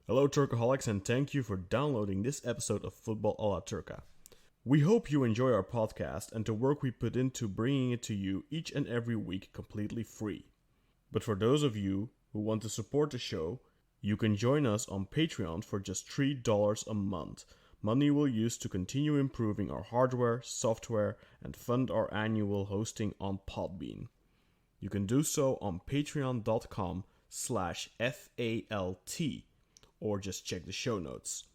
Hello Turkaholics, and thank you for downloading this episode of Football a la Turca. We hope you enjoy our podcast and the work we put into bringing it to you each and every week completely free. But for those of you who want to support the show, you can join us on Patreon for just $3 a month. Money we'll use to continue improving our hardware, software, and fund our annual hosting on Podbean. You can do so on patreon.com/FALT. Or just check the show notes.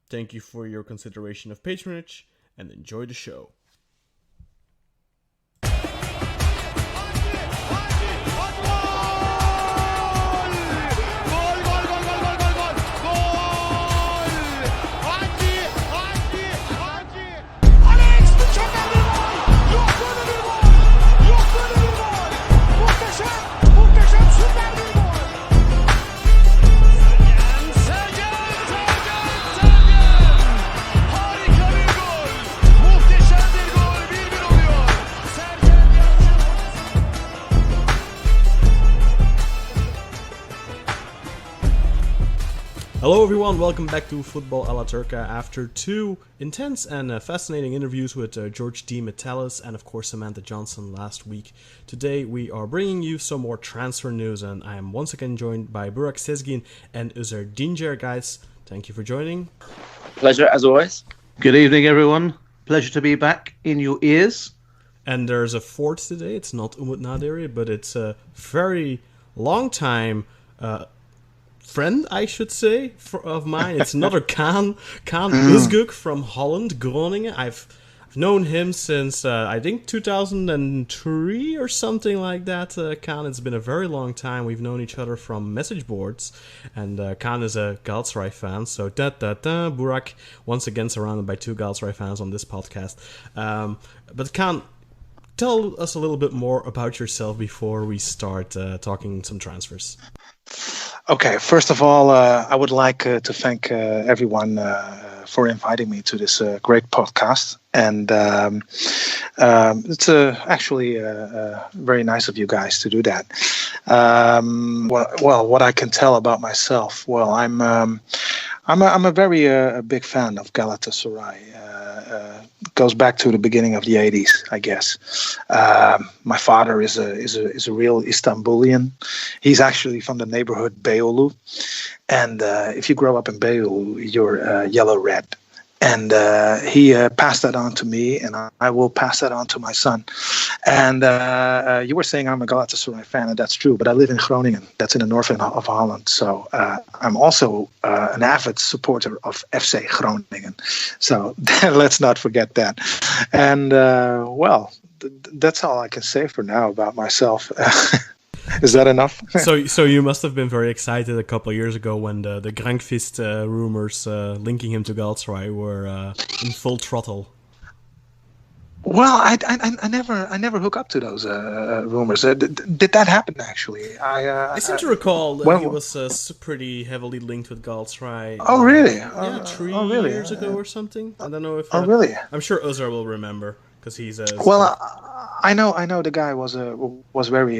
Thank you for your consideration of patronage, and enjoy the show. Hello everyone, welcome back to Football a la Turca. After two intense and fascinating interviews with George D. Metellus and of course Samantha Johnson last week, today we are bringing you some more transfer news, and I am once again joined by Burak Sezgin and Özer Dincer. Guys, thank you for joining. Pleasure as always. Good evening everyone, pleasure to be back in your ears. And there's a fourth today. It's not Umut Naderi, but it's a very long time friend, I should say, of mine. It's another Kaan Özgök from Holland, Groningen. I've known him since, I think, 2003 or something like that. Kaan, it's been a very long time. We've known each other from message boards, and Kaan is a Galatasaray fan, so Burak, once again surrounded by two Galatasaray fans on this podcast. But Kaan, tell us a little bit more about yourself before we start talking some transfers. Okay, first of all, I would like to thank everyone for inviting me to this great podcast. And it's actually very nice of you guys to do that. Well, what I can tell about myself, well, I'm a very big fan of Galatasaray. Goes back to the beginning of the 80s, I guess. My father is a real Istanbulian. He's actually from the neighborhood Beyoğlu, and if you grow up in Beyoğlu, you're yellow-red. And he passed that on to me, and I will pass that on to my son. And you were saying I'm a Galatasaray fan, and that's true, but I live in Groningen. That's in the north of Holland. So I'm also an avid supporter of FC Groningen. So let's not forget that. And, that's all I can say for now about myself. Is that enough? So you must have been very excited a couple of years ago when the Grankvist rumors linking him to Galatasaray were in full throttle. Well, I never hook up to those rumors. Did that happen actually? I seem to recall that he was pretty heavily linked with Galatasaray. Oh really? Yeah, 3 years ago or something. I don't know if. Oh really? I'm sure Özer will remember because he's. I know the guy was very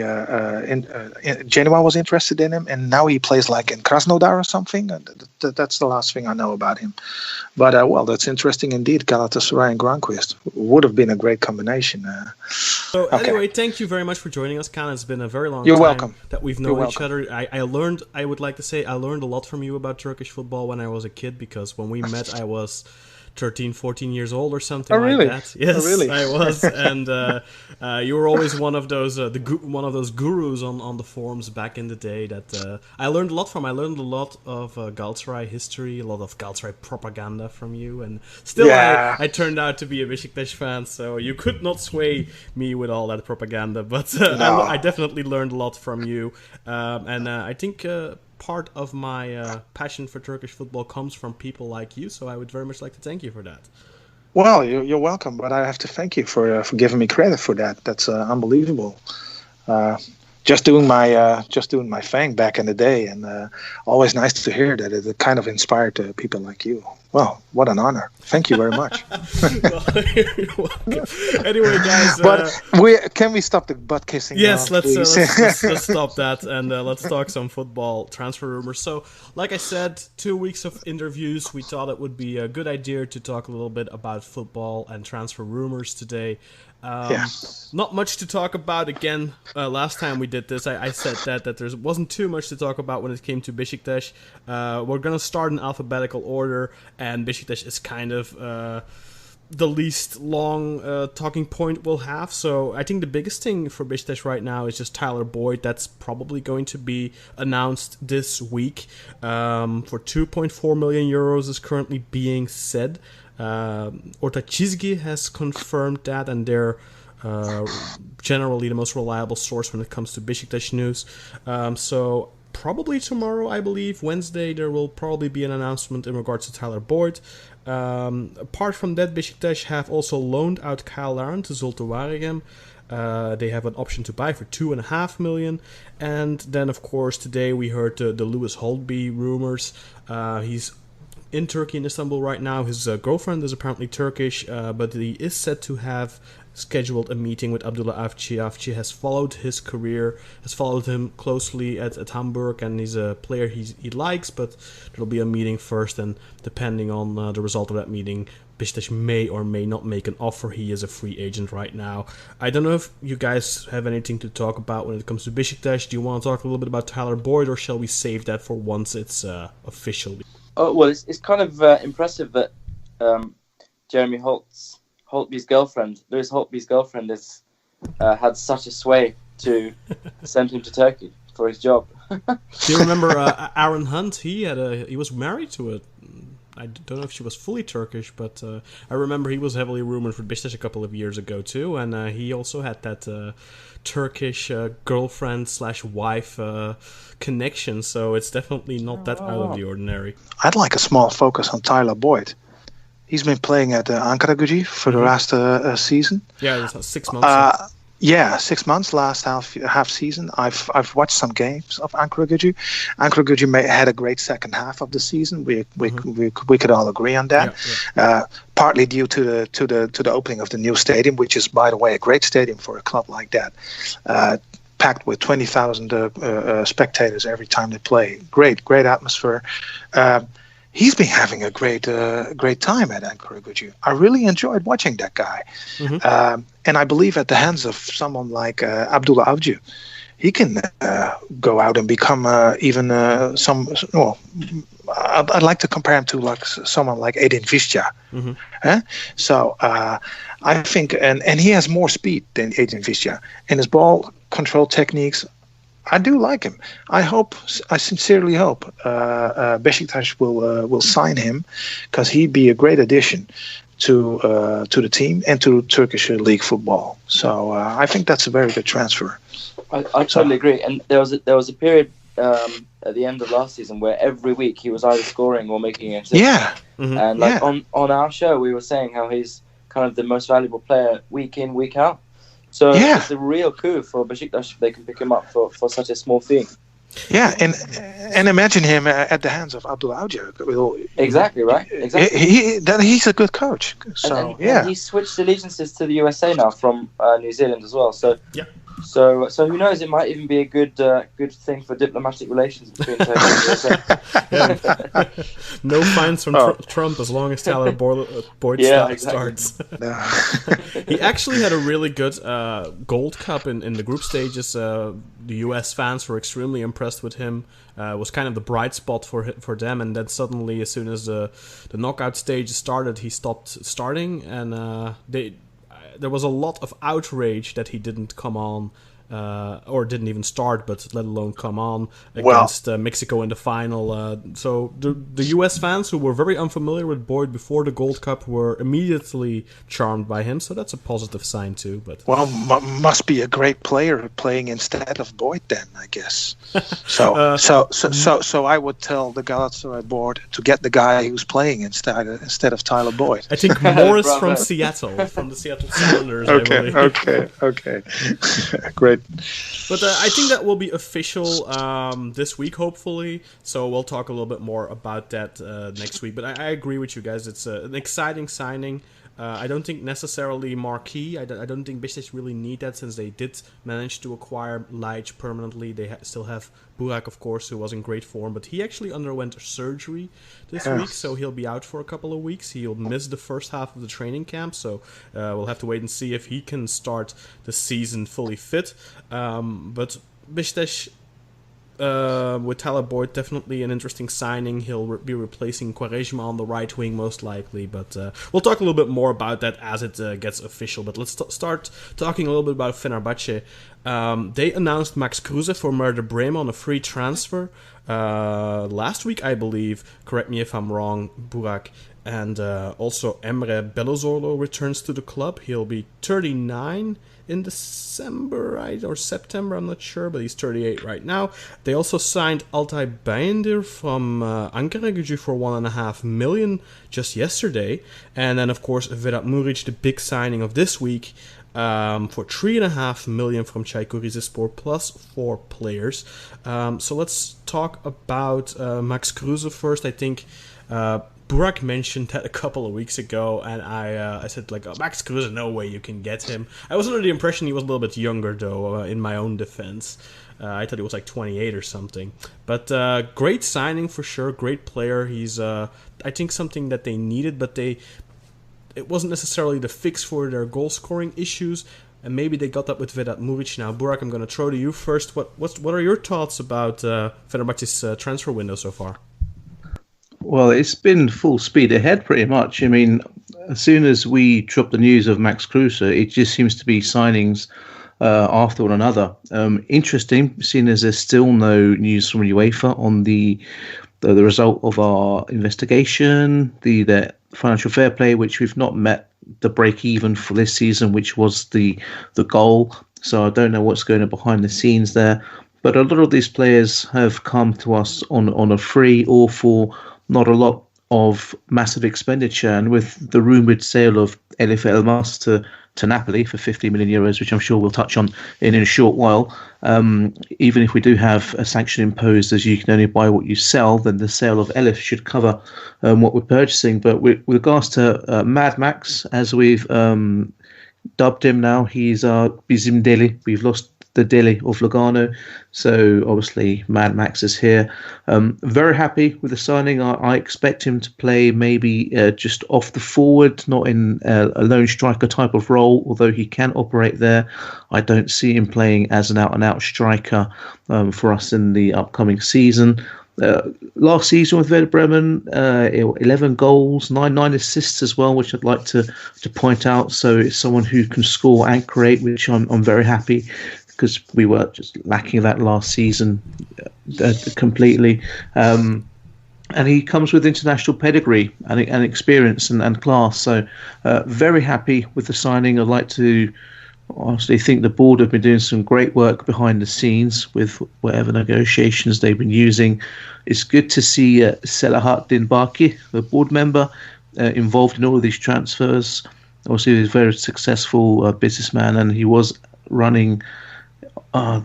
Genoa was interested in him, and now he plays like in Krasnodar or something. That's the last thing I know about him. But that's interesting indeed. Galatasaray and Grankvist would have been a great combination. Anyway, thank you very much for joining us, Kaan. It's been a very long You're time welcome. that we've known each other. I learned a lot from you about Turkish football when I was a kid, because when we met I was 13, 14 years old or something like that. Yes, oh, really? I was, and you were always one of those gurus on the forums back in the day that I learned a lot from. I learned a lot of Galatasaray history, a lot of Galatasaray propaganda from you, and still I turned out to be a Besiktas fan, so you could not sway me with all that propaganda. But no. I definitely learned a lot from you, and I think part of my passion for Turkish football comes from people like you, so I would very much like to thank you for that. Well, you're welcome, but I have to thank you for giving me credit for that. That's unbelievable. Just doing my thing back in the day, and always nice to hear that it kind of inspired people like you. Well, what an honor. Thank you very much. You're welcome. Anyway, guys. But can we stop the butt kissing? Yes, now, let's stop that and let's talk some football transfer rumors. So, like I said, 2 weeks of interviews. We thought it would be a good idea to talk a little bit about football and transfer rumors today. Not much to talk about. Again, last time we did this, I said that there wasn't too much to talk about when it came to Besiktas. We're going to start in alphabetical order, and Besiktas is kind of the least long talking point we'll have. So I think the biggest thing for Besiktas right now is just Tyler Boyd. That's probably going to be announced this week. For 2.4 million euros is currently being said. Orta Çizgi has confirmed that, and they're generally the most reliable source when it comes to Besiktas news. So probably tomorrow, I believe, Wednesday, there will probably be an announcement in regards to Tyler Boyd. Apart from that, Besiktas have also loaned out Kyle Larin to Zulte Waregem. They have an option to buy for 2.5 million. And then, of course, today we heard the Lewis Holtby rumors. He's in Turkey, in Istanbul right now. His girlfriend is apparently Turkish, but he is said to have scheduled a meeting with Abdullah Avci. Avci has followed his career, has followed him closely at Hamburg, and he's a player he likes, but there'll be a meeting first, and depending on the result of that meeting, Besiktas may or may not make an offer. He is a free agent right now. I don't know if you guys have anything to talk about when it comes to Besiktas. Do you want to talk a little bit about Tyler Boyd, or shall we save that for once it's official? Oh, well, it's kind of impressive that Jeremy Holtby's girlfriend, Lewis Holtby's girlfriend, has had such a sway to send him to Turkey for his job. Do you remember Aaron Hunt? He was married to a. I don't know if she was fully Turkish, but I remember he was heavily rumored for Besiktas a couple of years ago too, and he also had that Turkish girlfriend/wife connection. So it's definitely not that out of the ordinary. I'd like a small focus on Tyler Boyd. He's been playing at Ankaragücü for the last season. Yeah, it's 6 months. Yeah, 6 months, last half season. I've watched some games of Ankaragücü. Ankaragücü had a great second half of the season. We could all agree on that. Yeah. Partly due to the opening of the new stadium, which is, by the way, a great stadium for a club like that. Packed with 20,000 spectators every time they play. Great atmosphere. He's been having a great time at Ankaragücü. I really enjoyed watching that guy. And I believe at the hands of someone like Abdullah Avci, he can go out and become even some. Well, I'd like to compare him to like someone like Edin Visca. So I think, and he has more speed than Edin Visca, and his ball control techniques. I do like him. I sincerely hope Besiktas will sign him, because he'd be a great addition to the team and to Turkish league football. So I think that's a very good transfer. I totally agree. And there was a period at the end of last season where every week he was either scoring or making an assist. Yeah. And on our show we were saying how he's kind of the most valuable player week in, week out. So it's a real coup for Besiktas if they can pick him up for such a small fee. Yeah, and imagine him at the hands of Abdullah Avci. Exactly, right? Exactly. He's a good coach. So and he switched allegiances to the USA now from New Zealand as well. So So who knows? It might even be a good thing for diplomatic relations between Turkey and USA. No fines from Trump as long as Tyler Boyd starts. He actually had a really good Gold Cup in the group stages. The US fans were extremely impressed with him. Was kind of the bright spot for them, and then suddenly, as soon as the knockout stage started, he stopped starting, and there was a lot of outrage that he didn't come on, or didn't even start, but let alone come on against Mexico in the final. So the US fans who were very unfamiliar with Boyd before the Gold Cup were immediately charmed by him. So that's a positive sign too. But must be a great player playing instead of Boyd then, I guess. So I would tell the Galatasaray board to get the guy who's playing instead of Tyler Boyd. I think Morris from Seattle, from the Seattle Sounders. Okay. Great right? But I think that will be official this week, hopefully. So we'll talk a little bit more about that next week. But I agree with you guys. It's an exciting signing. I don't think necessarily MUriqi. I don't think Besiktas really need that, since they did manage to acquire Laic permanently. They still have Burak, of course, who was in great form, but he actually underwent surgery this week, so he'll be out for a couple of weeks. He'll miss the first half of the training camp, so we'll have to wait and see if he can start the season fully fit. But Besiktas, with Tyler Boyd, definitely an interesting signing. He'll be replacing Quaresma on the right wing, most likely. But we'll talk a little bit more about that as it gets official. But let's start talking a little bit about Fenerbahçe. They announced Max Kruse for Werder Bremen on a free transfer last week, I believe. Correct me if I'm wrong, Burak. And also Emre Belözoglu returns to the club. He'll be 39 in December, right? Or September, I'm not sure, but he's 38 right now. They also signed Altay Bayindir from Ankara for 1.5 million just yesterday. And then, of course, Vedat MUriqi, the big signing of this week, for 3.5 million from Çaykur Rizespor, plus 4 players. So let's talk about Max Kruse first. I think Burak mentioned that a couple of weeks ago, and I said, like, oh, Max Kruse, no way you can get him. I was under the impression he was a little bit younger, though, in my own defense. I thought he was like 28 or something. But great signing for sure, great player. He's, I think, something that they needed, but it wasn't necessarily the fix for their goal-scoring issues. And maybe they got that with Vedat MUriqi. Now, Burak, I'm going to throw to you first. What are your thoughts about Fenerbahçe's transfer window so far? Well, it's been full speed ahead pretty much. I mean, as soon as we dropped the news of Max Kruse, it just seems to be signings after one another. Interesting, seeing as there's still no news from UEFA on the result of our investigation, the financial fair play, which we've not met the break even for this season, which was the goal. So I don't know what's going on behind the scenes there. But a lot of these players have come to us on a free or for not a lot of massive expenditure, and with the rumoured sale of Elif Elmas to Napoli for 50 million euros, which I'm sure we'll touch on in a short while, even if we do have a sanction imposed as you can only buy what you sell, then the sale of Elif should cover what we're purchasing. But with regards to Mad Max, as we've dubbed him now, he's Bizim Deli. We've lost the Deli of Lugano, so obviously Mad Max is here. Very happy with the signing. I expect him to play maybe just off the forward, not in a lone striker type of role, although he can operate there. I don't see him playing as an out-and-out striker for us in the upcoming season. Last season with Werder Bremen, 11 goals, 9 assists as well, which I'd like to point out. So it's someone who can score and create, which I'm very happy, because we were just lacking that last season completely. And he comes with international pedigree and experience and class. So very happy with the signing. I'd like to honestly think the board have been doing some great work behind the scenes with whatever negotiations they've been using. It's good to see Selahattin Baki, the board member, involved in all of these transfers. Obviously, he's a very successful businessman, and he was running a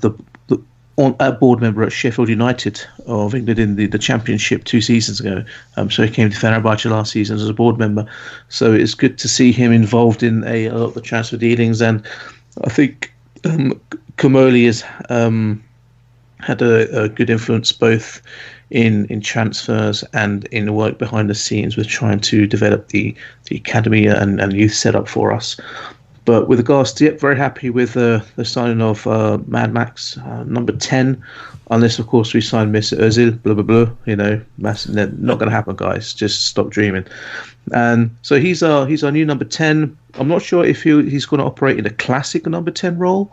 board member at Sheffield United of England in the Championship 2 seasons ago. So he came to Fenerbahçe last season as a board member. So it's good to see him involved in a lot of the transfer dealings. And I think Komoli has had a good influence both in transfers and in the work behind the scenes with trying to develop the academy and youth setup for us. But with regards to very happy with the signing of Mad Max, number 10, unless, of course, we sign Mr. Özil, blah, blah, blah, not going to happen, guys. Just stop dreaming. And so he's our new number 10. I'm not sure if he's going to operate in a classic number 10 role.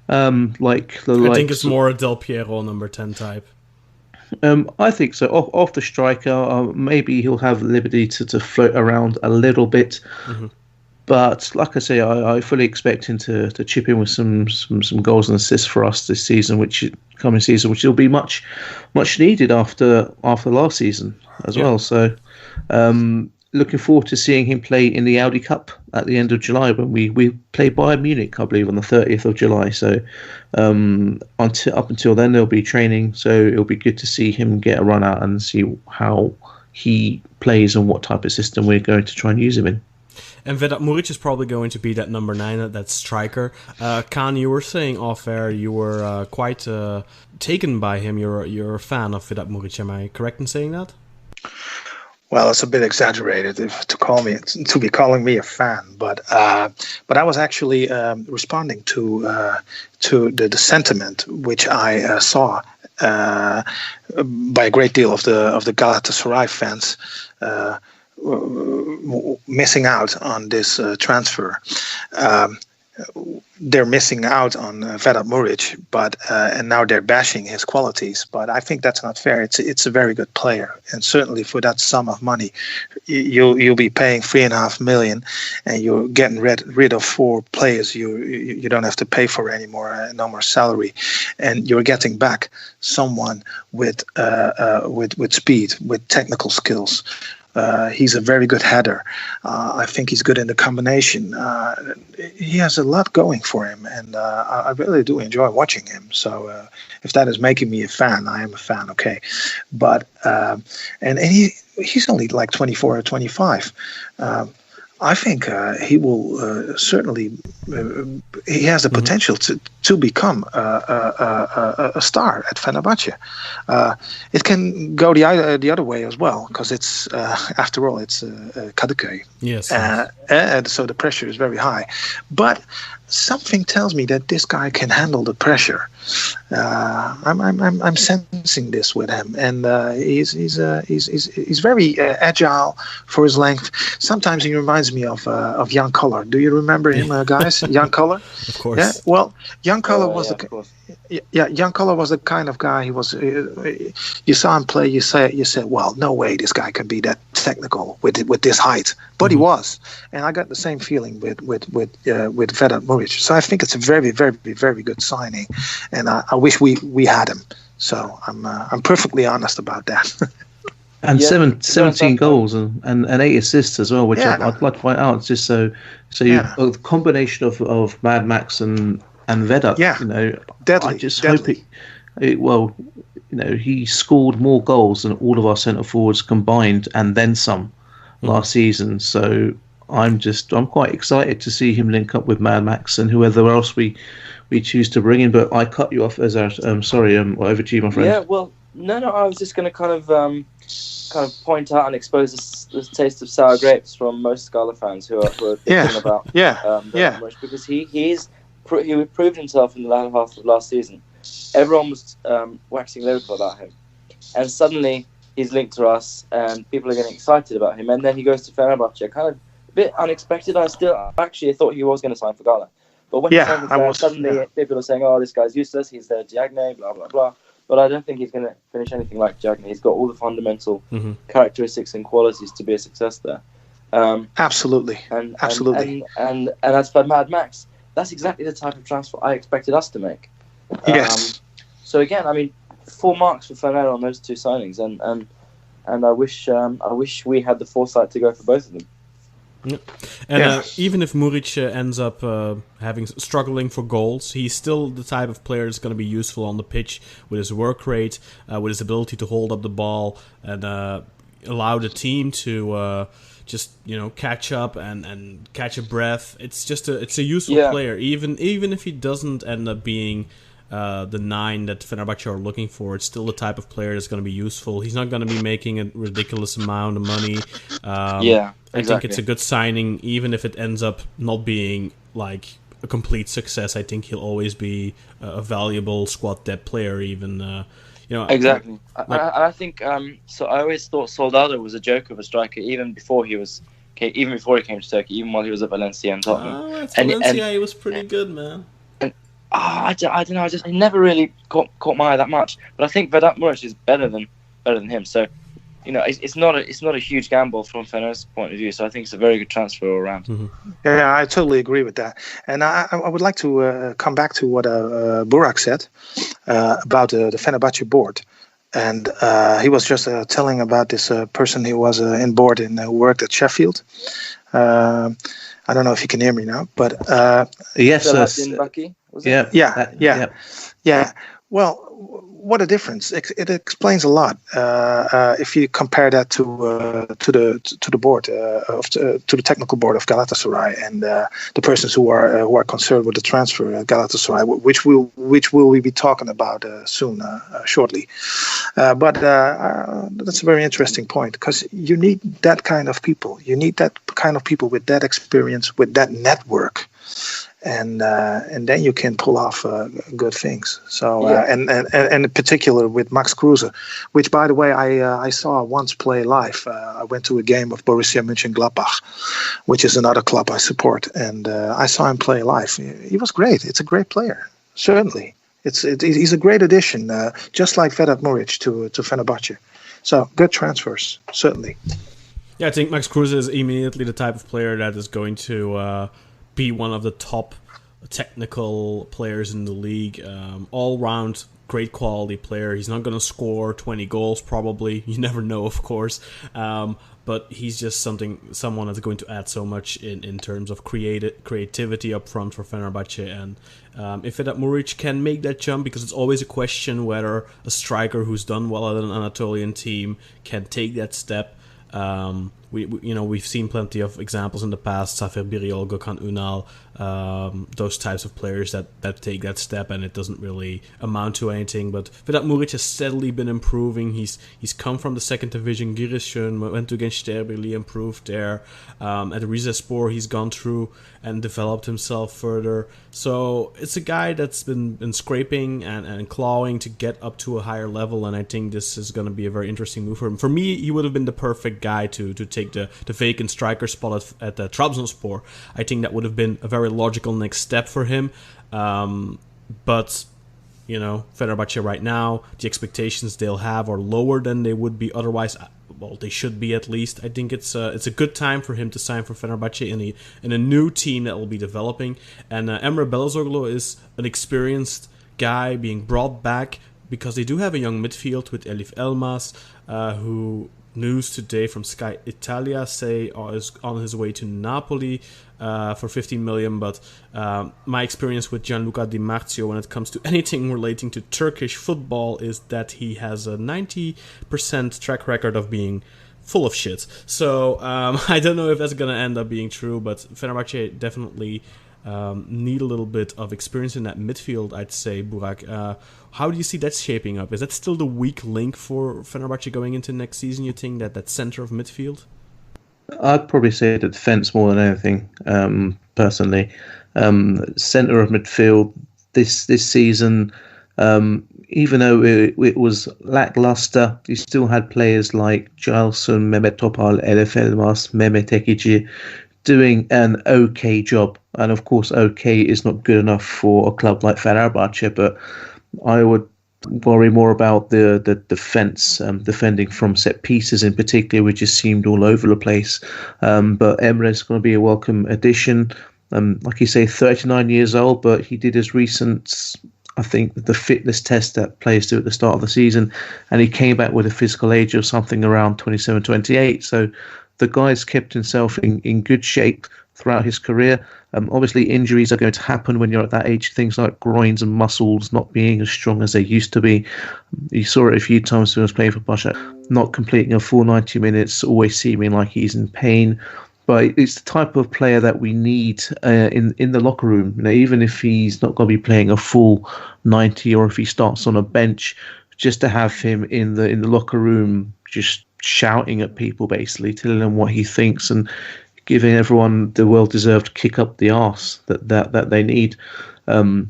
I think it's more a Del Piero number 10 type. I think so. Off the striker, maybe he'll have liberty to float around a little bit. Mm-hmm. But like I say, I fully expect him to chip in with some goals and assists for us this season, which will be much needed after last season as well. So looking forward to seeing him play in the Audi Cup at the end of July when we play Bayern Munich, I believe, on the 30th of July. So up until then, there'll be training. So it'll be good to see him get a run out and see how he plays and what type of system we're going to try and use him in. And Vedat Muric is probably going to be that number 9, that striker. Kaan, you were saying off air you were quite taken by him. You're a fan of Vedat Muric. Am I correct in saying that? Well, it's a bit exaggerated to be calling me a fan, but I was actually responding to the sentiment which I saw by a great deal of the Galatasaray fans missing out on this transfer. They're missing out on Vedat Muric, but and now they're bashing his qualities. But I think that's not fair. It's a very good player, and certainly for that sum of money, you'll be paying 3.5 million, and you're getting rid of 4 players you don't have to pay for anymore, no more salary, and you're getting back someone with speed, with technical skills. He's a very good header. I think he's good in the combination. He has a lot going for him, and I really do enjoy watching him. So if that is making me a fan, I am a fan, okay. But and he's only like 24 or 25. I think he will certainly. He has the potential to become a star at Fenerbahçe. It can go the other way as well, because it's after all it's Kadıköy. Yes. And so the pressure is very high, but something tells me that this guy can handle the pressure. I'm sensing this with him, and he's very agile for his length. Sometimes he reminds me of Jan Koller. Do you remember him, guys? Jan Koller. Of course. Yeah. Well, Jan Koller was Jan Koller was the kind of guy. He was. You saw him play. You said, well, no way this guy can be that technical with this height. But he was, and I got the same feeling with Vedat Muric. So I think it's a very, very, very good signing, and I wish we had him. So I'm perfectly honest about that. And 17 goals and 8 assists as well, which I'd like to point out. Just so you a combination of Mad Max and Vedat. Yeah, deadly. I just hope he scored more goals than all of our centre forwards combined and then some last season. So I'm quite excited to see him link up with Mad Max and whoever else we choose to bring in. But I cut you off as sorry. Over to you, my friend. Yeah, well, no. I was just going to kind of point out and expose the taste of sour grapes from most Scala fans who are thinking about because he proved himself in the latter half of last season. Everyone was waxing lyrical about him, and suddenly he's linked to us, and people are getting excited about him. And then he goes to Fenerbahçe, kind of a bit unexpected. I actually thought he was going to sign for Gala, but when he signed there, suddenly people are saying, "Oh, this guy's useless. He's their Diagne, blah blah blah." But I don't think he's going to finish anything like Diagne. He's got all the fundamental characteristics and qualities to be a success there. Absolutely. Absolutely. And as for Mad Max, that's exactly the type of transfer I expected us to make. Yes. So again, I mean, 4 marks for Fernando on those 2 signings, and I wish we had the foresight to go for both of them. Yeah. And even if Muric ends up struggling for goals, he's still the type of player that's going to be useful on the pitch with his work rate, with his ability to hold up the ball and allow the team to just catch up and catch a breath. It's a useful player, even if he doesn't end up being the 9 that Fenerbahçe are looking for. It's still the type of player that's going to be useful. He's not going to be making a ridiculous amount of money. I think it's a good signing, even if it ends up not being like a complete success. I think he'll always be a valuable squad depth player, even. Exactly. I think so. I always thought Soldado was a joke of a striker, even before he came to Turkey, even while he was at Valencia and Tottenham. At Valencia, he was pretty good, man. I don't know. He never really caught my eye that much. But I think Vedat Muric is better than him. So, it's not a huge gamble from Fener's point of view. So I think it's a very good transfer all around. Mm-hmm. Yeah, I totally agree with that. And I would like to come back to what Burak said about the Fenerbahçe board. And he was just telling about this person who was in board and who worked at Sheffield. I don't know if you can hear me now, but yes, yeah. Well, what a difference! It explains a lot if you compare that to the board to the technical board of Galatasaray and the persons who are concerned with the transfer at Galatasaray, which we'll be talking about soon, shortly. But that's a very interesting point, because you need that kind of people. You need that kind of people with that experience, with that network. And then you can pull off good things. So and in particular with Max Kruse, which, by the way, I saw once play live. I went to a game of Borussia Mönchengladbach, which is another club I support, and I saw him play live. He was great. It's a great player, certainly. He's a great addition, just like Vedat to Fenerbahçe. So good transfers, certainly. Yeah, I think Max Kruse is immediately the type of player that is going to be one of the top technical players in the league. All-round great quality player. He's not going to score 20 goals probably. You never know, of course. But he's just someone that's going to add so much in terms of creativity up front for Fenerbahçe. And if Vedat Muric can make that jump, because it's always a question whether a striker who's done well at an Anatolian team can take that step. We've seen plenty of examples in the past, Safir Biriol, Gökhan Ünal, those types of players that take that step and it doesn't really amount to anything. But Vedat Muric has steadily been improving. He's come from the second division, Giresun, went to Gençlerbirliği, improved there. At Rizespor, he's gone through and developed himself further. So it's a guy that's been scraping and clawing to get up to a higher level, and I think this is going to be a very interesting move for him. For me, he would have been the perfect guy to take the vacant striker spot at the Trabzonspor. I think that would have been a very logical next step for him. But Fenerbahçe right now, the expectations they'll have are lower than they would be otherwise. Well, they should be at least. I think it's a good time for him to sign for Fenerbahçe in a new team that will be developing. And Emre Belözoglu is an experienced guy being brought back because they do have a young midfield with Elif Elmas, who news today from Sky Italia say is on his way to Napoli for 15 million. But my experience with Gianluca Di Marzio when it comes to anything relating to Turkish football is that he has a 90% track record of being full of shit. So I don't know if that's going to end up being true, but Fenerbahçe definitely need a little bit of experience in that midfield, I'd say, Burak. How do you see that shaping up? Is that still the weak link for Fenerbahçe going into next season, you think, that center of midfield? I'd probably say the defence more than anything, personally. Centre of midfield this season, even though it was lacklustre, you still had players like Gilson, Mehmet Topal, Elif Elmas, Mehmet Ekici doing an okay job. And of course, okay is not good enough for a club like Fenerbahçe, but I would worry more about the defence, defending from set pieces in particular, which just seemed all over the place. But Emre is going to be a welcome addition. Like you say, 39 years old, but he did his recent, I think, the fitness test that players do at the start of the season, and he came back with a physical age of something around 27, 28. So the guy's kept himself in good shape throughout his career. Obviously, injuries are going to happen when you're at that age. Things like groins and muscles not being as strong as they used to be. You saw it a few times when he was playing for Basha, not completing a full 90 minutes, always seeming like he's in pain. But it's the type of player that we need in the locker room. You know, even if he's not going to be playing a full 90, or if he starts on a bench, just to have him in the locker room, just shouting at people, basically telling them what he thinks and giving everyone the well-deserved kick up the arse that they need. The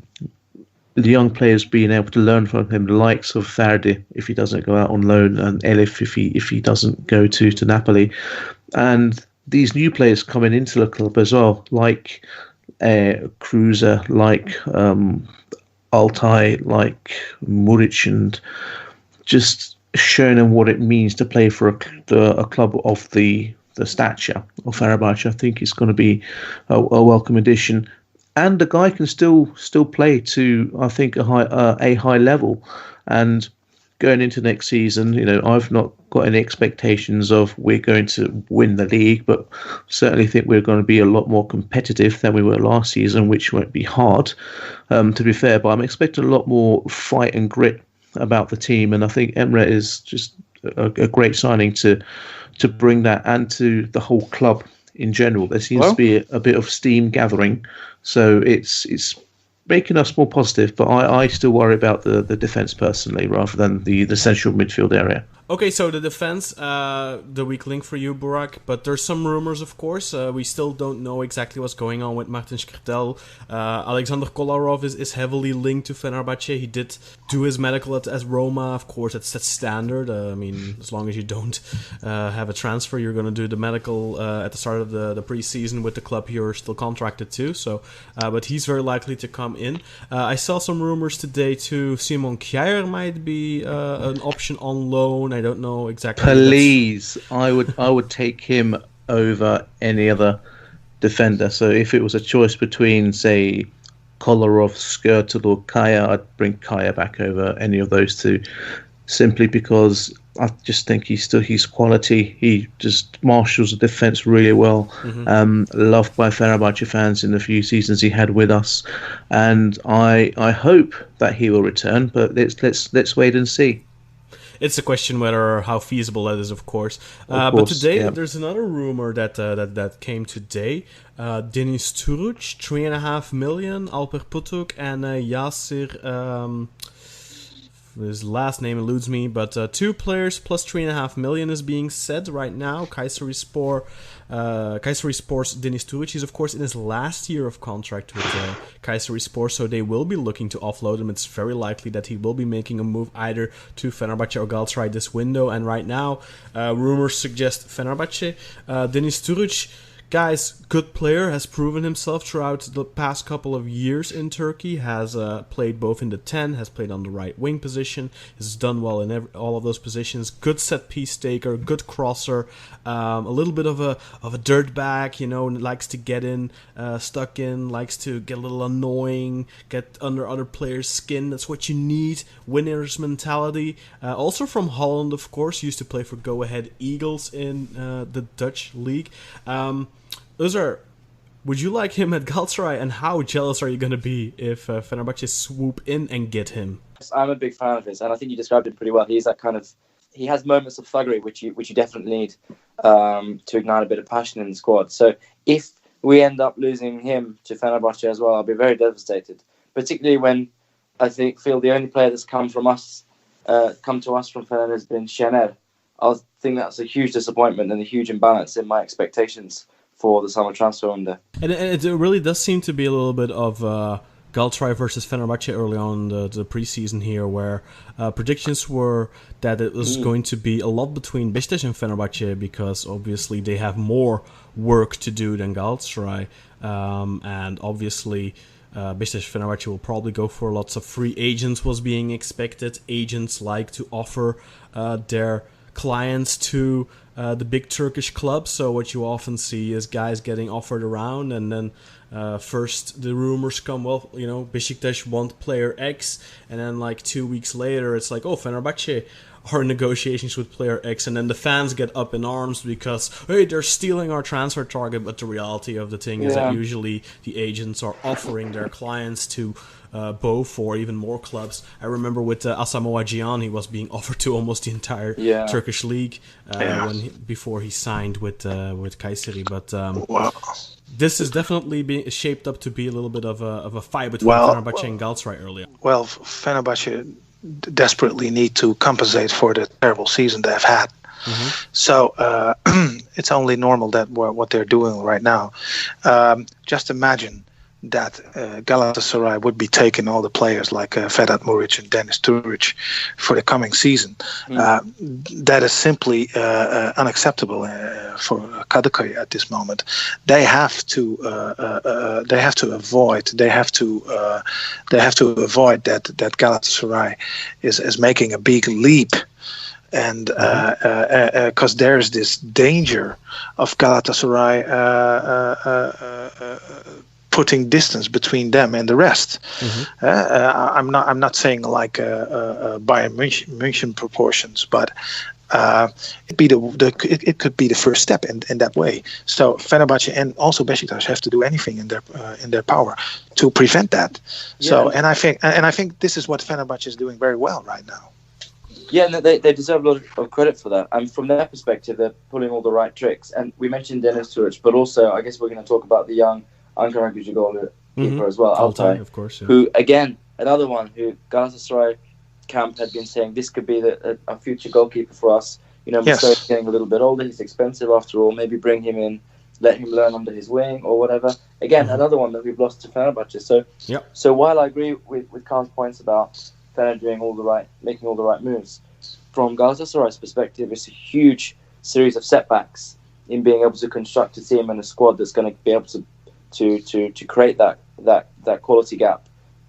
young players being able to learn from him, the likes of Ferdi if he doesn't go out on loan, and Elif if he doesn't go to Napoli, and these new players coming into the club as well, like Kruse, like Altay, like MUriqi, and just showing them what it means to play for a club of the stature of Fenerbahçe. I think it's going to be a welcome addition, and the guy can still play to, I think, a high level. And going into next season, I've not got any expectations of we're going to win the league, but certainly think we're going to be a lot more competitive than we were last season, which won't be hard, to be fair. But I'm expecting a lot more fight and grit about the team, and I think Emre is just a great signing to bring that, and to the whole club in general. There seems to be a bit of steam gathering, so it's making us more positive, but I still worry about the defence personally, rather than the central midfield area. Okay, so the defense, the weak link for you, Burak, but there's some rumors, of course. We still don't know exactly what's going on with Martin Skrtel. Alexander Kolarov is heavily linked to Fenerbahce. He did do his medical at Roma, of course. That's standard. I mean, as long as you don't have a transfer, you're going to do the medical at the start of the preseason with the club you're still contracted to. So, but he's very likely to come in. I saw some rumors today too. Simon Kjaer might be an option on loan. I don't know exactly. Please, I would take him over any other defender. So if it was a choice between, say, Kolarov, Skrtel, or Kjaer, I'd bring Kjaer back over any of those two, simply because I just think he's quality. He just marshals the defense really well. Loved by Fenerbahce fans in the few seasons he had with us, and I hope that he will return. But let's wait and see. It's a question whether how feasible that is, of course. But today there's another rumor that came today. Deniz Türüç, 3.5 million, Alper Putuk, and Yasir. His last name eludes me, but 2 players plus 3.5 million is being said right now. Kayserispor's Deniz Türüç. He's of course in his last year of contract with Kayserispor, so they will be looking to offload him. It's very likely that he will be making a move either to Fenerbahce or Galatasaray this window. And right now, rumors suggest Fenerbahce. Deniz Türüç, guys, good player, has proven himself throughout the past couple of years in Turkey, has played both in the 10, has played on the right wing position, has done well in all of those positions, good set piece taker, good crosser, a little bit of a dirtbag, likes to get in, stuck in, likes to get a little annoying, get under other players' skin. That's what you need, winner's mentality. Also from Holland, of course, used to play for Go Ahead Eagles in the Dutch league. Would you like him at Galatasaray, and how jealous are you going to be if Fenerbahce swoop in and get him? I'm a big fan of his, and I think you described him pretty well. He's that kind of, he has moments of thuggery which you definitely need to ignite a bit of passion in the squad. So if we end up losing him to Fenerbahce as well, I'll be very devastated. Particularly when I feel the only player that's come to us from Fener has been Şener. I think that's a huge disappointment and a huge imbalance in my expectations for the summer transfer window. And it really does seem to be a little bit of Galatasaray versus Fenerbahce early on the preseason here, where predictions were that it was going to be a lot between Besiktas and Fenerbahce, because obviously they have more work to do than Galatasaray, and obviously Besiktas Fenerbahce will probably go for lots of free agents, was being expected. Agents like to offer their clients to the big Turkish clubs, so what you often see is guys getting offered around, and then first the rumors come, Besiktas want player X, and then like 2 weeks later it's like, Fenerbahce are in negotiations with player X, and then the fans get up in arms because, hey, they're stealing our transfer target. But the reality of the thing is that usually the agents are offering their clients to both or even more clubs. I remember with Asamoah Gyan, he was being offered to almost the entire Turkish league before he signed with Kayseri. But this is definitely shaped up to be a little bit of a fight between Fenerbahce and Galatasaray earlier. Well, Fenerbahce desperately need to compensate for the terrible season they've had. So it's only normal that what they're doing right now. Just imagine that Galatasaray would be taking all the players like Vedat Muric and Deniz Türüç for the coming season. That is simply unacceptable for Kadıköy at this moment. They have to avoid that Galatasaray is making a big leap. And because there's this danger of Galatasaray putting distance between them and the rest. I'm not saying like Bayern München proportions, but it could be the first step in that way. So Fenerbahçe and also Besiktas have to do anything in their power to prevent that. Yeah. So and I think this is what Fenerbahçe is doing very well right now. Yeah, no, they deserve a lot of credit for that. And from their perspective, they're pulling all the right tricks. And we mentioned Deniz, Türüç, but also I guess we're going to talk about the young Ankara Gücü keeper as well, Altay, of course, yeah. Who, again, another one who Galatasaray camp had been saying this could be a future goalkeeper for us. You know, yes. Muslera''s getting a little bit older. He's expensive after all. Maybe bring him in, let him learn under his wing or whatever. Again, another one that we've lost to Fenerbahçe. So while I agree with Kaan's points about Fener making all the right moves, from Galatasaray's perspective, it's a huge series of setbacks in being able to construct a team and a squad that's going to be able to create that quality gap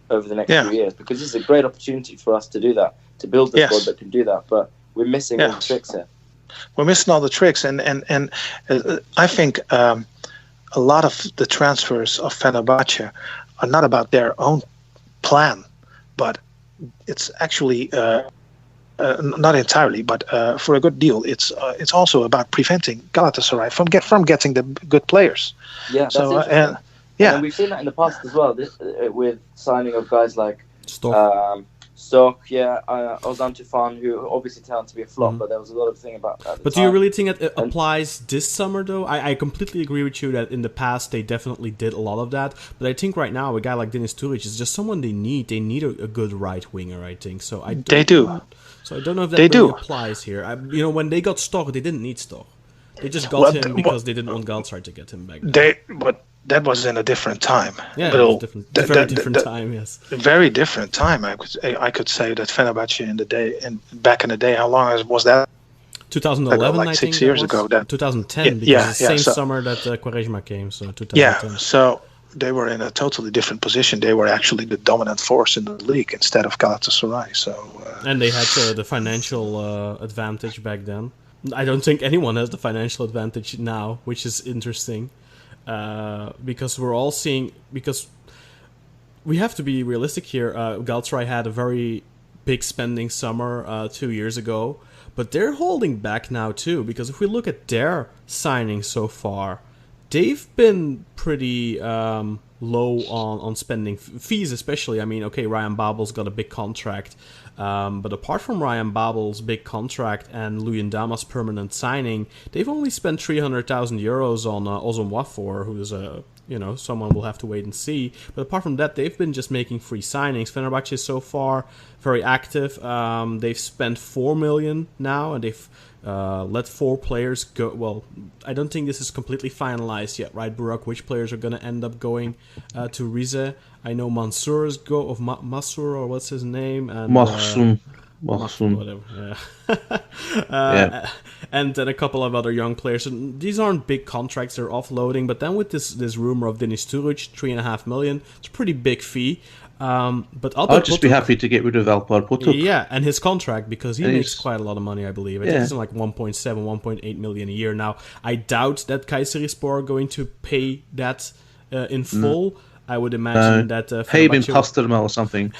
over the next few years. Because this is a great opportunity for us to do that, to build the squad that can do that. But we're missing all the tricks here. We're missing all the tricks, and I think a lot of the transfers of Fenerbahçe are not about their own plan, but it's actually not entirely, but for a good deal, it's also about preventing Galatasaray from getting the good players. Yeah, that's interesting. And we've seen that in the past as well, with signing of guys like Stock, Ozan Tufan, who obviously turned out to be a flop, but there was a lot of thing about that. But do you really think it applies this summer, though? I completely agree with you that in the past they definitely did a lot of that, but I think right now a guy like Deniz Türüç is just someone they need. They need a good right winger, I think. So they do. So I don't know if that really applies here. When they got Stock, they didn't need Stock. They just got him because they didn't want Galatasaray to get him back then. But that was in a different time. Yeah, it was very different time. Yes, very different time. I could say that Fenerbahçe back in the day. How long was that? 2011, like I 6 think. years ago. 2010, because it's the same summer that Quaresma came. So 2010. Yeah, so they were in a totally different position. They were actually the dominant force in the league instead of Galatasaray. So and they had the financial advantage back then. I don't think anyone has the financial advantage now, which is interesting. Because we're all seeing, because we have to be realistic here. Galatasaray had a very big spending summer 2 years ago, but they're holding back now too, because if we look at their signings so far, they've been pretty low on spending fees, especially. I mean, okay, Ryan Babel's got a big contract, but apart from Ryan Babel's big contract and Luyendama's permanent signing, they've only spent 300,000 euros on Ozan Wafor, who's someone we'll have to wait and see. But apart from that, they've been just making free signings. Fenerbahçe is so far very active. They've spent 4 million now, and they've let 4 players go. Well, I don't think this is completely finalized yet, right, Burak? Which players are going to end up going to Rize? I know Mansour's Masur, or what's his name? And Mahsun, whatever. Yeah. And then a couple of other young players. And these aren't big contracts; they're offloading. But then with this rumor of Deniz Türüç, 3.5 million, it's a pretty big fee. But I'd just be happy to get rid of Alpar Potuk. Yeah, and his contract, because he makes quite a lot of money, I believe. I think it's like 1.7, 1.8 million a year. Now, I doubt that Kayserispor are going to pay that in full. I would imagine that pay him in Pasterma or something.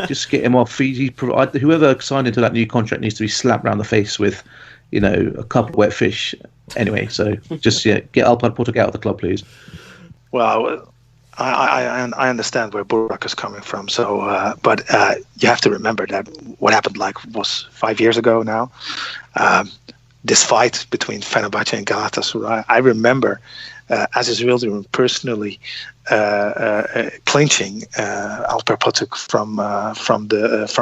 Just get him off. Whoever signed into that new contract needs to be slapped around the face with, a couple of wet fish. Anyway, so just get Alpar Potuk out of the club, please. Well, I understand where Burak is coming from. So, but you have to remember that what happened was 5 years ago now. This fight between Fenerbahçe and Galatasaray. I remember as Yildirim personally clinching Alper Potuk from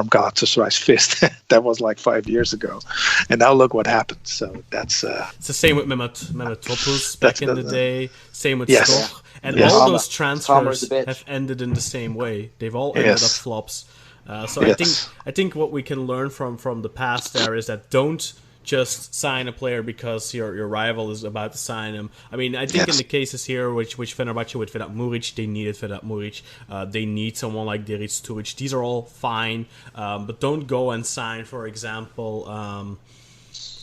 Galatasaray's fist. That was like 5 years ago, and now look what happened. So that's it's the same with Mehmet Topuz back in the day. Same with Stoch. And all those transfers have ended in the same way. They've all ended up flops. So I think what we can learn from the past there is that don't just sign a player because your rival is about to sign him. I mean, I think in the cases here, which Fenerbahçe with Vedat MUriqi, they needed Vedat MUriqi. They need someone like Deniz Türüç. These are all fine, but don't go and sign, for example.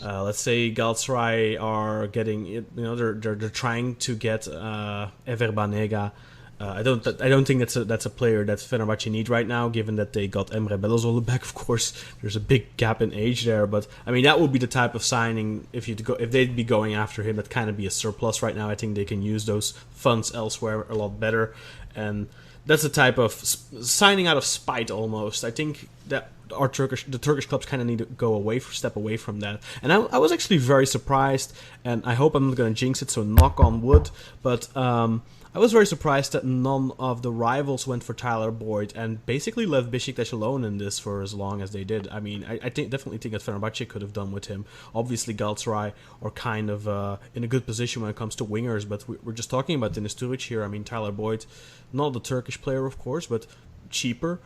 Let's say Galatasaray are getting, they're trying to get Ever Banega, I don't think that's a player that Fenerbahçe need right now, given that they got Emre Belözoglu back. Of course, there's a big gap in age there, but I mean that would be the type of signing if they'd be going after him. That kind of be a surplus right now. I think they can use those funds elsewhere a lot better, and that's a type of signing out of spite almost. I think that the Turkish clubs kind of need to step away from that. And I was actually very surprised, and I hope I'm not going to jinx it, so knock on wood, but I was very surprised that none of the rivals went for Tyler Boyd and basically left Besiktas alone in this for as long as they did. I mean, I definitely think that Fenerbahçe could have done with him. Obviously, Galatasaray are kind of in a good position when it comes to wingers, but we're just talking about Deniz Türüç here. I mean, Tyler Boyd, not the Turkish player, of course, but cheaper,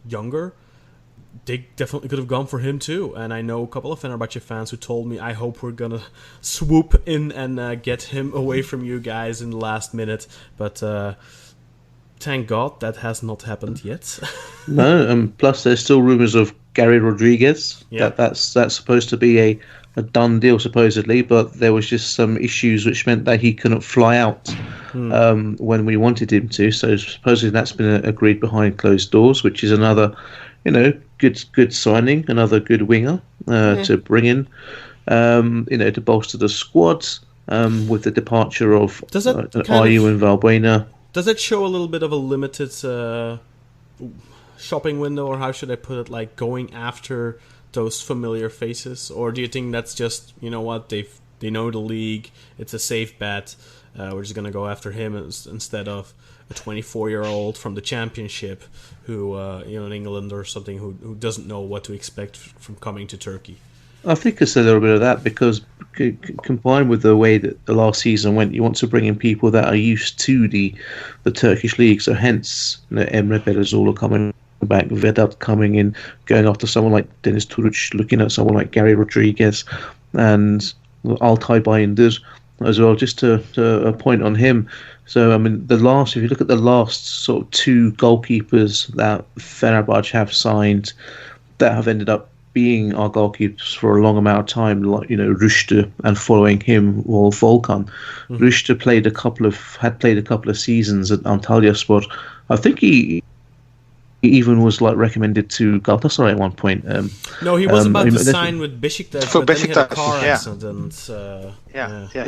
younger. They definitely could have gone for him too, and I know a couple of Fenerbahçe fans who told me, I hope we're gonna swoop in and get him away from you guys in the last minute, but thank God that has not happened yet. No, plus there's still rumours of Garry Rodrigues. Yeah. That's supposed to be a done deal supposedly, but there was just some issues which meant that he couldn't fly out when we wanted him to, so supposedly that's been agreed behind closed doors, which is another good signing, another good winger to bring in, to bolster the squad with the departure of Ayew and Valbuena. Does that show a little bit of a limited shopping window, or how should I put it, like going after those familiar faces? Or do you think that's just, you know what, they know the league, it's a safe bet, we're just going to go after him instead of a 24-year-old from the championship who, in England or something, who doesn't know what to expect from coming to Turkey? I think it's a little bit of that, because combined with the way that the last season went, you want to bring in people that are used to the Turkish league. So hence, Emre Belözoglu coming back, Vedat coming in, going after someone like Deniz Türüç, looking at someone like Garry Rodrigues and Altay Bayindir as well, just to a point on him. So, I mean, if you look at the last sort of two goalkeepers that Fenerbahçe have signed that have ended up being our goalkeepers for a long amount of time, like, Rüştü, and following him, Volkan. Mm-hmm. Rüştü had played a couple of seasons at Antalyaspor. I think he even was recommended to Galatasaray at one point. No, he was about to sign with Besiktas, but then he had a car accident.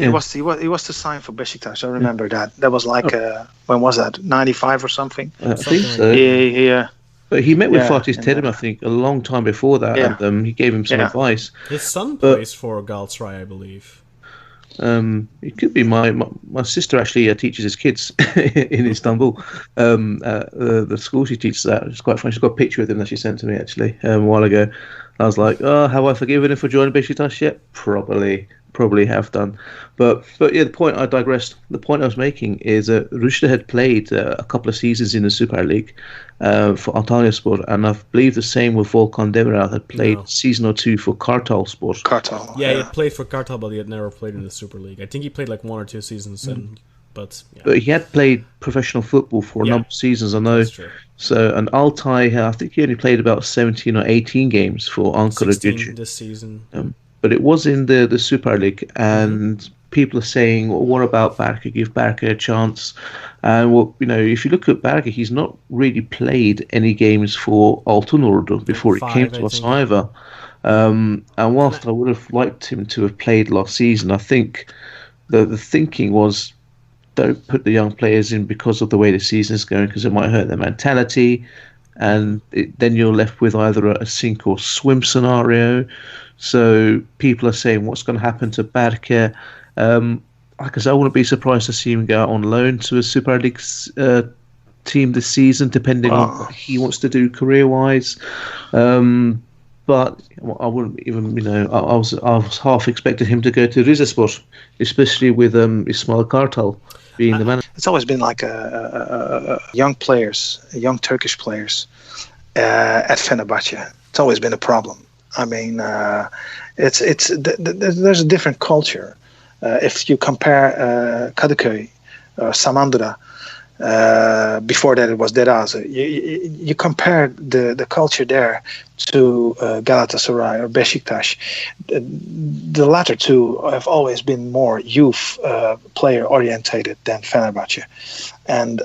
He was to sign for Besiktas. I remember that. That was when was that? 95 or something. I think so. Yeah. But he met with Fatih Terim, I think, a long time before that, and he gave him some advice. His son plays for Galatasaray, I believe. It could be my sister actually teaches his kids in Istanbul. The school she teaches at, it's quite funny. She's got a picture of him that she sent to me actually a while ago. I was like, oh, have I forgiven him for joining Besiktas yet? Probably have done. But yeah, the point I was making is that Rüştü had played a couple of seasons in the Super League for Antalyaspor, and I believe the same with Volkan Demirel, had played a season or two for Kartalspor. He had played for Kartal, but he had never played in the Super League. I think he played 1 or 2 seasons, but he had played professional football for a number of seasons, I know. That's true. So, and Altay, I think he only played about 17 or 18 games for Ankara 16 this season. But it was in the Super League, and people are saying, well, what about Berke? Give Berke a chance. And if you look at Berke, he's not really played any games for Altınordu before he came to us either. And whilst I would have liked him to have played last season, I think the thinking was, don't put the young players in because of the way the season is going, because it might hurt their mentality, and then you're left with either a sink or swim scenario. So people are saying, what's going to happen to Berke? Because I wouldn't be surprised to see him go out on loan to a Super League team this season, depending on what he wants to do career-wise. But I wouldn't even, I was half expecting him to go to Rizespor, especially with Ismail Kartal being the manager. It's always been young Turkish players at Fenerbahçe. It's always been a problem. I mean, there's a different culture. If you compare Kadıköy, Samandıra, Before that, it was Deniz. You compare the culture there to Galatasaray or Besiktas. The latter two have always been more youth player orientated than Fenerbahçe, and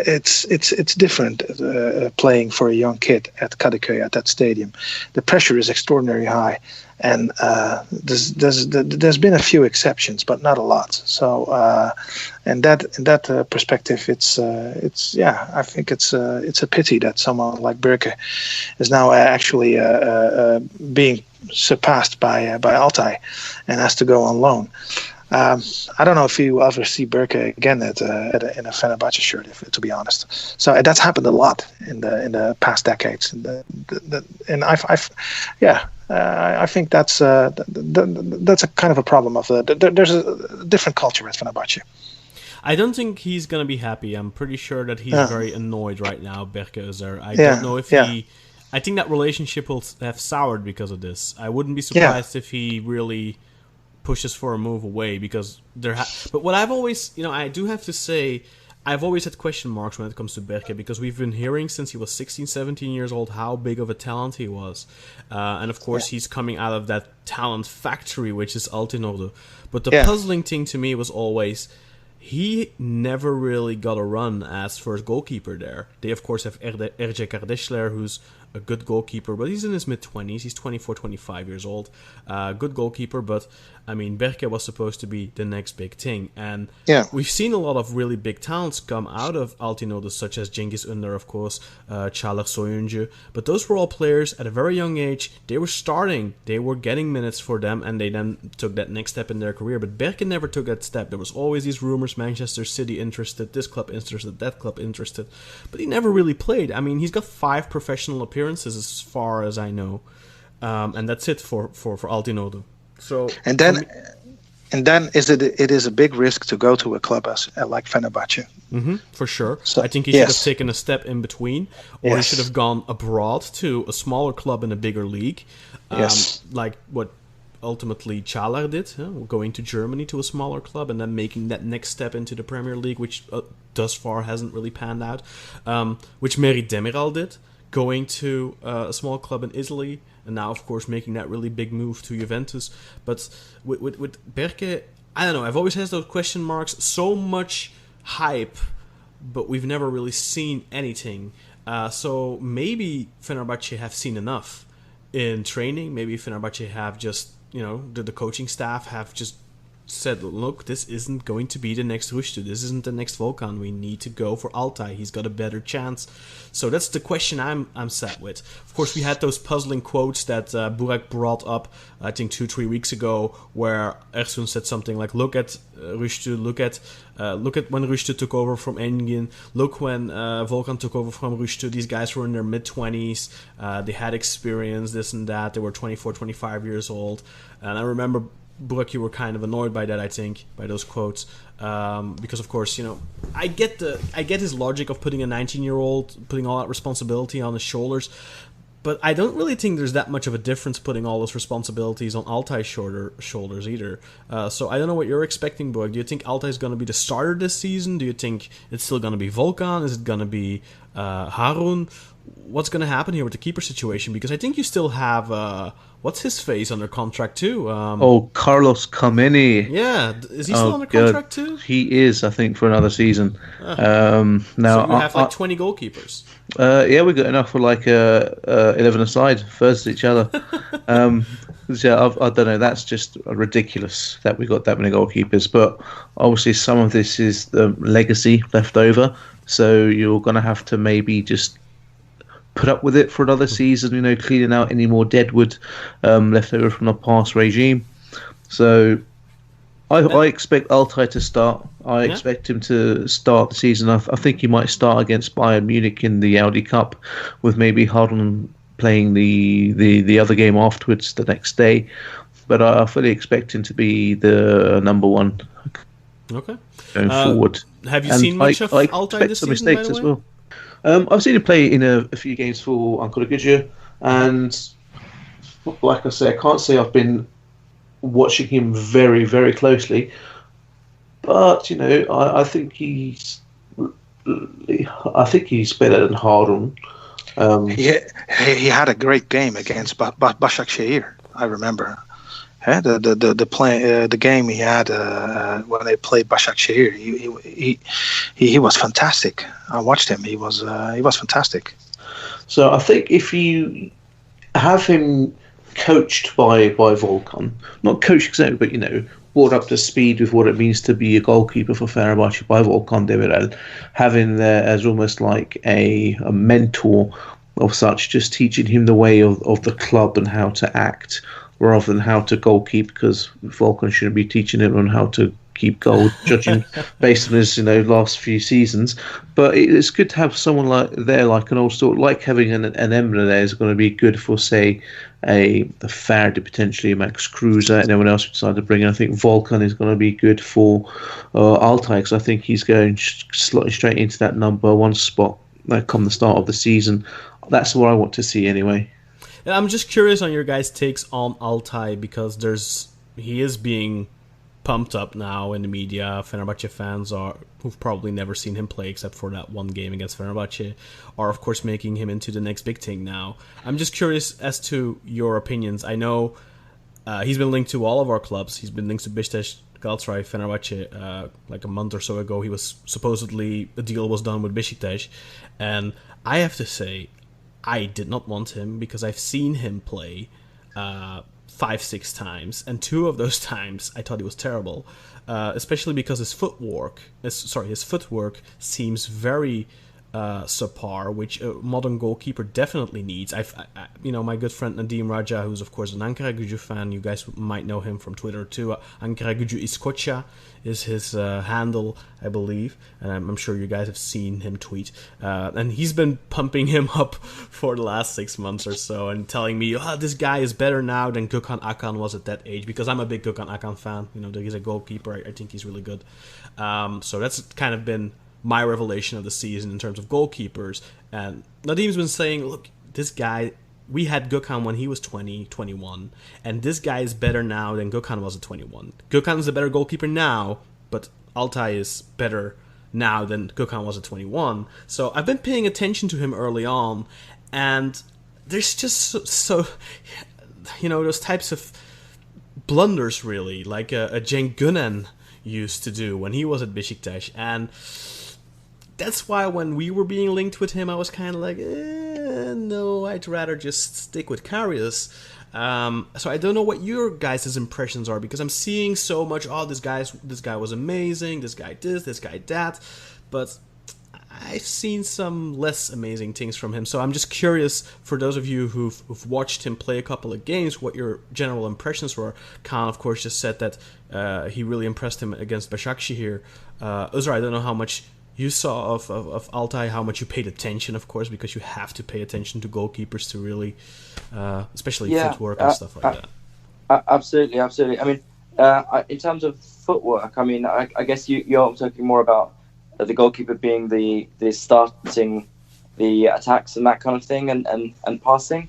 it's different playing for a young kid at Kadıköy at that stadium. The pressure is extraordinarily high. And there's been a few exceptions, but not a lot. So, in that perspective, it's I think it's a pity that someone like Birke is now actually being surpassed by Altay and has to go on loan. I don't know if you ever see Birke again in a Fenerbahçe shirt, to be honest. So that's happened a lot in the past decades. I think that's a kind of a problem of there's a different culture at Fenerbahçe. I don't think he's going to be happy. I'm pretty sure that he's very annoyed right now, Birke Özer. I don't know if he... I think that relationship will have soured because of this. I wouldn't be surprised if he really pushes for a move away, because but what I've always, I do have to say, I've always had question marks when it comes to Birke, because we've been hearing since he was 16, 17 years old how big of a talent he was. And of course, he's coming out of that talent factory, which is Altınoluk. But the puzzling thing to me was always, he never really got a run as first goalkeeper there. They, of course, have Erce Kardeşler, who's a good goalkeeper, but he's in his mid-20s. He's 24, 25 years old. Good goalkeeper, but, Birke was supposed to be the next big thing. And we've seen a lot of really big talents come out of Altınoluk, such as Cengiz Ünder, of course, Çağlar Soyuncu. But those were all players at a very young age. They were starting. They were getting minutes for them, and they then took that next step in their career. But Birke never took that step. There was always these rumors, Manchester City interested, this club interested, that club interested. But he never really played. He's got 5 professional appearances as far as I know, and that's it for Altınoluk. So and then it is a big risk to go to a club like Fenerbahçe. For sure. So, I think he should have taken a step in between, or he should have gone abroad to a smaller club in a bigger league, like what ultimately Çağlar did, going to Germany to a smaller club and then making that next step into the Premier League, which thus far hasn't really panned out, which Meri Demiral did, going to a small club in Italy, and now, of course, making that really big move to Juventus. But with Birke, I don't know, I've always had those question marks, so much hype, but we've never really seen anything. So maybe Fenerbahçe have seen enough in training. Maybe Fenerbahçe have just, the coaching staff have just said, look, this isn't going to be the next Rüştü. This isn't the next Volkan. We need to go for Altay. He's got a better chance. So that's the question I'm set with. Of course, we had those puzzling quotes that Burak brought up, I think 2-3 weeks ago, where Ersun said something like, look at Rüştü, look at when Rüştü took over from Engin, look when Volkan took over from Rüştü. These guys were in their mid-20s. They had experience, this and that. They were 24, 25 years old. And I remember, Burak, you were kind of annoyed by that, I think, by those quotes, because of course, I get his logic of putting a 19-year-old, putting all that responsibility on his shoulders, but I don't really think there's that much of a difference putting all those responsibilities on Altay's shoulders either. So I don't know what you're expecting, Burak. Do you think Altay's going to be the starter this season? Do you think it's still going to be Volkan? Is it going to be Harun? What's going to happen here with the keeper situation? Because I think you still have what's his face under contract too? Carlos Kameni. Yeah, is he still under contract too? He is, I think, for another season. Now so we have 20 goalkeepers. Yeah, we got enough for 11 aside versus each other. I don't know. That's just ridiculous that we got that many goalkeepers. But obviously, some of this is the legacy left over. So you're going to have to maybe just put up with it for another season, cleaning out any more deadwood left over from the past regime. So I expect Altay to start. I expect him to start the season. I think he might start against Bayern Munich in the Audi Cup, with maybe Harun playing the other game afterwards the next day. But I fully expect him to be the number one going forward. Have you seen much of Altay this season, by the way? As well. I've seen him play in a few games for Ankara, and like I say, I can't say I've been watching him very, very closely, but I think he's I think he's better than Harun. He had a great game against Başakşehir. I remember. The game he had when they played Başakşehir. He was fantastic. I watched him. He was fantastic. So I think if you have him coached by Volkan, not coached exactly, but brought up to speed with what it means to be a goalkeeper for Fenerbahçe by Volkan Demirel, having there as almost like a mentor of such, just teaching him the way of the club and how to act rather than how to goalkeep, because Volkan shouldn't be teaching him on how to keep goal, judging based on his last few seasons. But it's good to have someone like an old sort, like having an Emre there is going to be good for, say, a Ferdi, potentially Max Kruse, and anyone else we decide to bring in. I think Volkan is going to be good for Altay, because I think he's going straight into that number one spot come the start of the season. That's what I want to see anyway. I'm just curious on your guys' takes on Altay, because he is being pumped up now in the media. Fenerbahçe fans who've probably never seen him play except for that one game against Fenerbahçe are of course making him into the next big thing now. I'm just curious as to your opinions. I know he's been linked to all of our clubs. He's been linked to Besiktas, Galatasaray, Fenerbahçe. Like a month or so ago, he was supposedly a deal was done with Besiktas, and I have to say I did not want him, because I've seen him play 5-6 times, and 2 of those times I thought he was terrible, especially because his footwork seems very subpar, which a modern goalkeeper definitely needs. My good friend Nadim Raja, who's of course an Ankaragücü fan, you guys might know him from Twitter too. Ankaragücü İskoçya is his handle, I believe, and I'm sure you guys have seen him tweet. And he's been pumping him up for the last 6 months or so, and telling me, this guy is better now than Gökhan Akan was at that age, because I'm a big Gökhan Akan fan. He's a goalkeeper. I think he's really good. So that's kind of been my revelation of the season in terms of goalkeepers. And Nadim's been saying, look, this guy, we had Gökhan when he was 20, 21, and this guy is better now than Gökhan was at 21. Gökhan is a better goalkeeper now, but Altay is better now than Gökhan was at 21. So I've been paying attention to him early on, and there's just so those types of blunders, really, like a Cenk Gönen used to do when he was at Besiktas. And that's why when we were being linked with him, I was kind of like, no, I'd rather just stick with Karius. So I don't know what your guys' impressions are, because I'm seeing so much, this guy was amazing, this guy this guy that, but I've seen some less amazing things from him. So I'm just curious, for those of you who've watched him play a couple of games, what your general impressions were. Kaan, of course, just said that he really impressed him against Başakşehir. Özür, I don't know how much you saw of Altay, how much you paid attention, of course, because you have to pay attention to goalkeepers to really, especially footwork and stuff like that. Absolutely. I mean, in terms of footwork, I mean, I guess you're talking more about the goalkeeper being the starting the attacks and that kind of thing, and passing.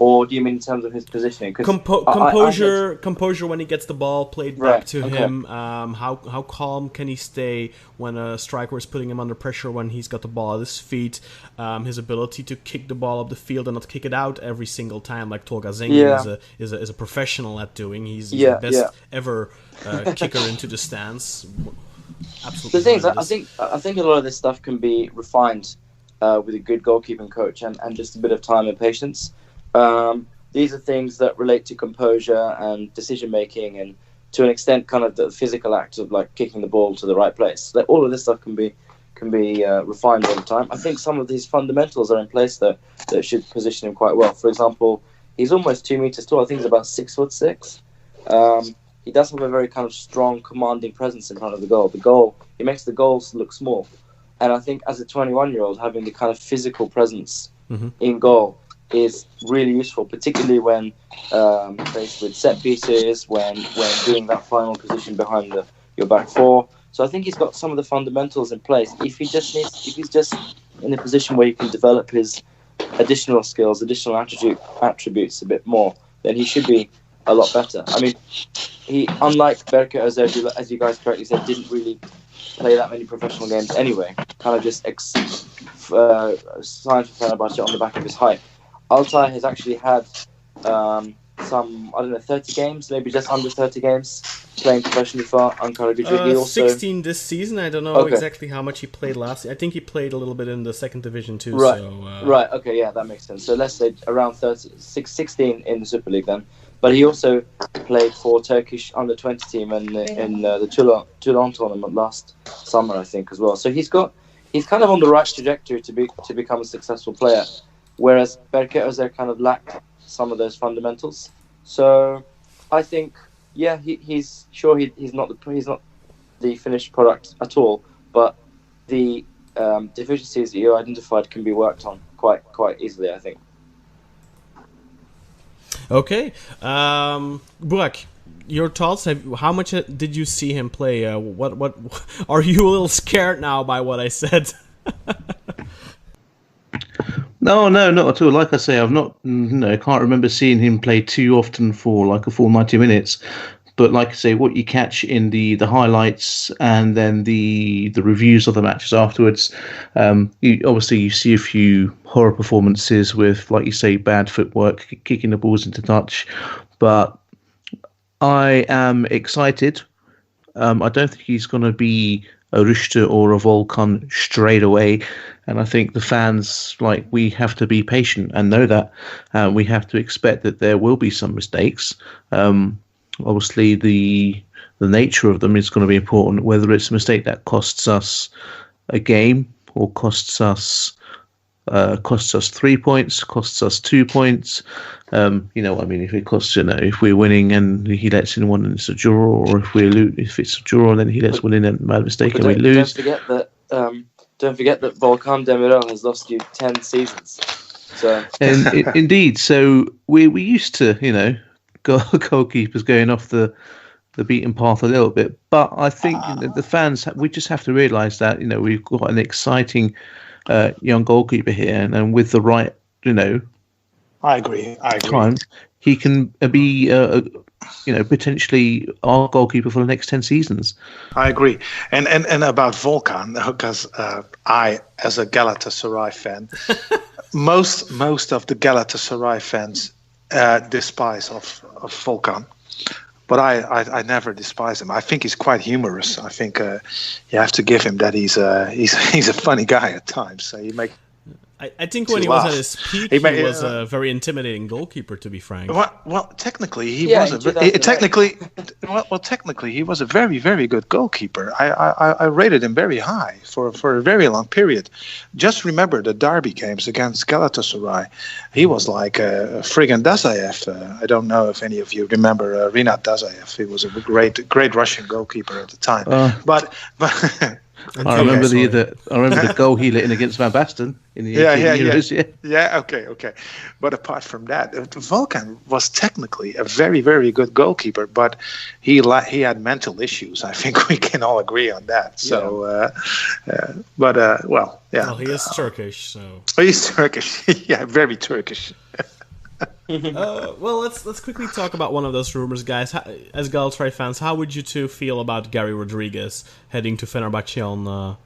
Or do you mean in terms of his positioning? Composure when he gets the ball played back to him. How calm can he stay when a striker is putting him under pressure when he's got the ball at his feet? His ability to kick the ball up the field and not kick it out every single time, like Tolga Zengin is a professional at doing. He's the best ever kicker into the stands. Absolutely. The thing is, I think a lot of this stuff can be refined with a good goalkeeping coach and just a bit of time and patience. These are things that relate to composure and decision making, and to an extent, kind of the physical act of like kicking the ball to the right place. That all of this stuff can be refined over time. I think some of these fundamentals are in place that should position him quite well. For example, he's almost 2 meters tall. I think he's about 6'6". He does have a very kind of strong, commanding presence in front of the goal. He makes the goals look small, and I think as a 21-year-old, having the kind of physical presence in goal is really useful, particularly when faced with set pieces, when doing that final position behind your back four. So I think he's got some of the fundamentals in place. If he's just in a position where he can develop his additional skills, additional attributes a bit more, then he should be a lot better. I mean, he unlike Berke Özer, who, as you guys correctly said, didn't really play that many professional games anyway. Kind of just signed for Fenerbahçe on the back of his hype. Altay has actually had some, 30 games, maybe just under 30 games playing professionally for Ankara Gücü. He also 16 this season. I don't know exactly how much he played last year. I think he played a little bit in the second division too. Right, so, right. Okay, yeah, that makes sense. So let's say around 16 in the Super League then. But he also played for Turkish under-20 team in the Toulon tournament last summer, I think, as well. So he's kind of on the right trajectory to become a successful player, whereas Berke Özer kind of lacked some of those fundamentals. So I think, yeah, he's not the finished product at all, but the deficiencies that you identified can be worked on quite easily, I think. Okay, Burak, your thoughts? How much did you see him play? What are you a little scared now by what I said? No, not at all. Like I say, I've not, I can't remember seeing him play too often for like a full 90 minutes. But like I say, what you catch in the highlights and then the reviews of the matches afterwards, you see a few horror performances with, like you say, bad footwork, kicking the balls into touch. But I am excited. I don't think he's going to be a Rüştü or a Volkan straight away. And I think the fans, we have to be patient and know that. We have to expect that there will be some mistakes. Obviously, the nature of them is going to be important, whether it's a mistake that costs us a game or costs us 3 points, costs us 2 points. If it costs, if we're winning and he lets in one and it's a draw, or if it's a draw and then he lets one in and bad mistake and we lose. Don't forget that Volkan Demirel has lost you 10 seasons. So indeed, so we used to, goalkeepers going off the beaten path a little bit, but I think the fans, we just have to realise that we've got an exciting young goalkeeper here, and with the right I agree. time, he can be potentially our goalkeeper for the next 10 seasons. I agree, and about Volkan, because I, as a Galatasaray fan, most of the Galatasaray fans despise of Volkan, but I never despise him. I think he's quite humorous. I think you have to give him that he's a funny guy at times. So I think when he was at his peak, he was a very intimidating goalkeeper, to be frank. Well, technically, he was technically he was a very, very good goalkeeper. I rated him very high for a very long period. Just remember the derby games against Galatasaray. He was like friggin' Dazayev. I don't know if any of you remember Rinat Dazayev. He was a great Russian goalkeeper at the time. But I remember the goal he let in against Van Basten in the Euros. Yeah. Okay. But apart from that, Volkan was technically a very, very good goalkeeper, but he had mental issues. I think we can all agree on that. So, Well, he is Turkish, so he's Turkish. Yeah, very Turkish. Well, let's quickly talk about one of those rumors, guys. As Galatasaray fans, how would you two feel about Garry Rodrigues heading to Fenerbahçe on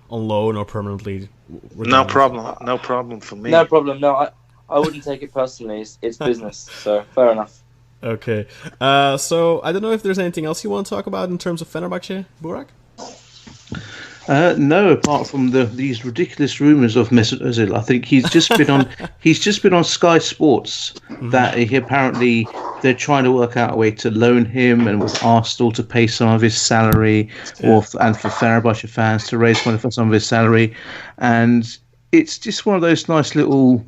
loan or permanently? No problem for me. No problem. No, I wouldn't take it personally. It's business, so fair enough. Okay. So I don't know if there's anything else you want to talk about in terms of Fenerbahçe, Burak? No, apart from these ridiculous rumours of Mesut Özil. I think he's just been on Sky Sports that apparently they're trying to work out a way to loan him, and with Arsenal to pay some of his salary, and for Fenerbahçe fans to raise money for some of his salary, and it's just one of those nice little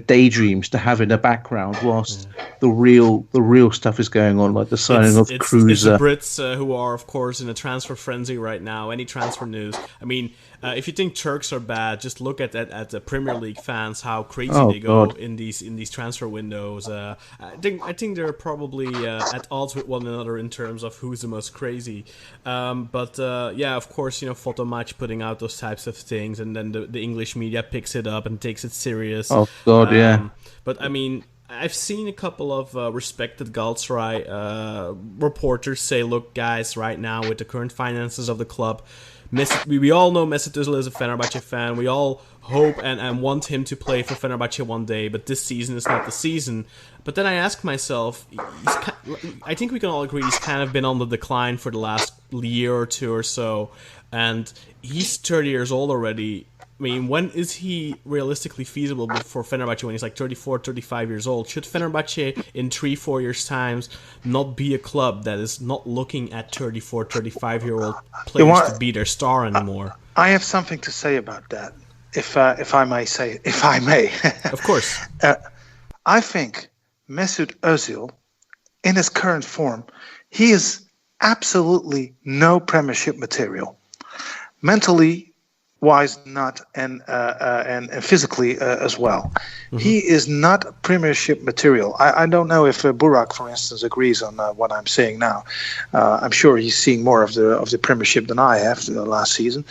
daydreams to have in the background whilst the real stuff is going on, like the signing of Kruse. It's the Brits who are, of course, in a transfer frenzy right now. Any transfer news? I mean, if you think Turks are bad, just look at the Premier League fans, how crazy they go in these transfer windows. I think they're probably at odds with one another in terms of who's the most crazy. But of course, Photomatch putting out those types of things, and then the English media picks it up and takes it serious. Oh God, yeah. But I mean, I've seen a couple of respected Galatasaray reporters say, look, guys, right now with the current finances of the club, we all know Mesut Özil is a Fenerbahçe fan. We all hope and want him to play for Fenerbahçe one day, but this season is not the season. But then I ask myself, I think we can all agree he's kind of been on the decline for the last year or two or so, and he's 30 years old already. I mean, when is he realistically feasible for Fenerbahçe when he's like 34, 35 years old? Should Fenerbahçe in 3-4 years' times not be a club that is not looking at 34, 35-year-old players to be their star anymore? I have something to say about that, if I may. Of course. I think Mesut Özil, in his current form, he is absolutely no Premiership material. Mentally wise not, and physically as well. Mm-hmm. He is not Premiership material. I don't know if Burak, for instance, agrees on what I'm saying now. I'm sure he's seeing more of the Premiership than I have last season,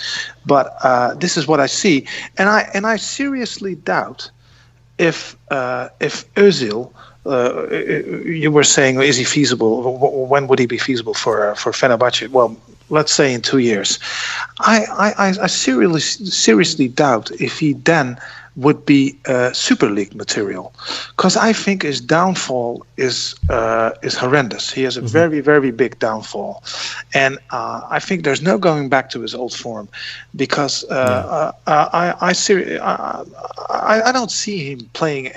but this is what I see, and I seriously doubt if Özil. You were saying, is he feasible? When would he be feasible for Fenerbahçe? Well, let's say in 2 years. I seriously doubt if he then would be Super League material, because I think his downfall is horrendous. He has a very, very big downfall, and I think there's no going back to his old form, because I don't see him playing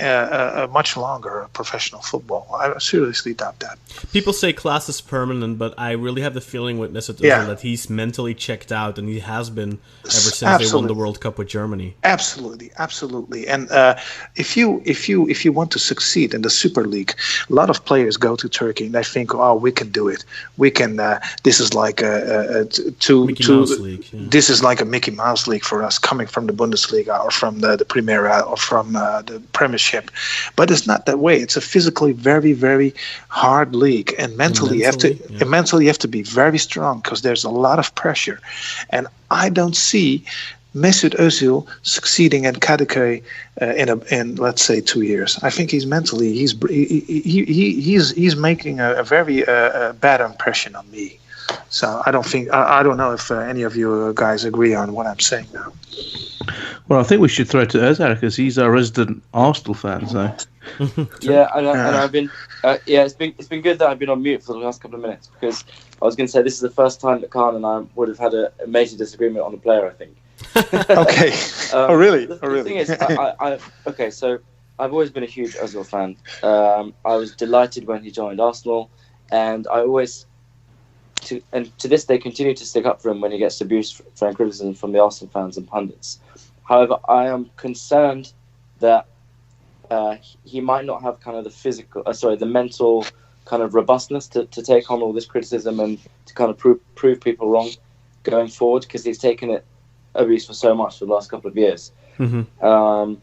much longer professional football. I seriously doubt that. People say class is permanent, but I really have the feeling with Mesut Özil that he's mentally checked out, and he has been ever since they won the World Cup with Germany. Absolutely. And if you want to succeed in the Super League, a lot of players go to Turkey and they think, oh, we can do it. We can. This is like This is like a Mickey Mouse league for us, coming from the Bundesliga or from the Primera or from the Premiership. But it's not that way. It's a physically very, very hard league, and mentally you have to be very strong, because there's a lot of pressure, and I don't see Mesut Özil succeeding at Kadıköy in let's say 2 years. I think he's making a very bad impression on me. So I don't know if any of you guys agree on what I'm saying now. Well, I think we should throw it to Özil, because he's our resident Arsenal fan. So and I've been it's been good that I've been on mute for the last couple of minutes, because I was going to say this is the first time that Kaan and I would have had a major disagreement on a player, I think. Okay. Really? The thing is, so I've always been a huge Özil fan. I was delighted when he joined Arsenal, and I always, to this day, continue to stick up for him when he gets abuse and criticism from the Arsenal fans and pundits. However, I am concerned that he might not have kind of the mental kind of robustness to take on all this criticism and to kind of prove people wrong going forward, because he's taken it abuse for so much for the last couple of years. I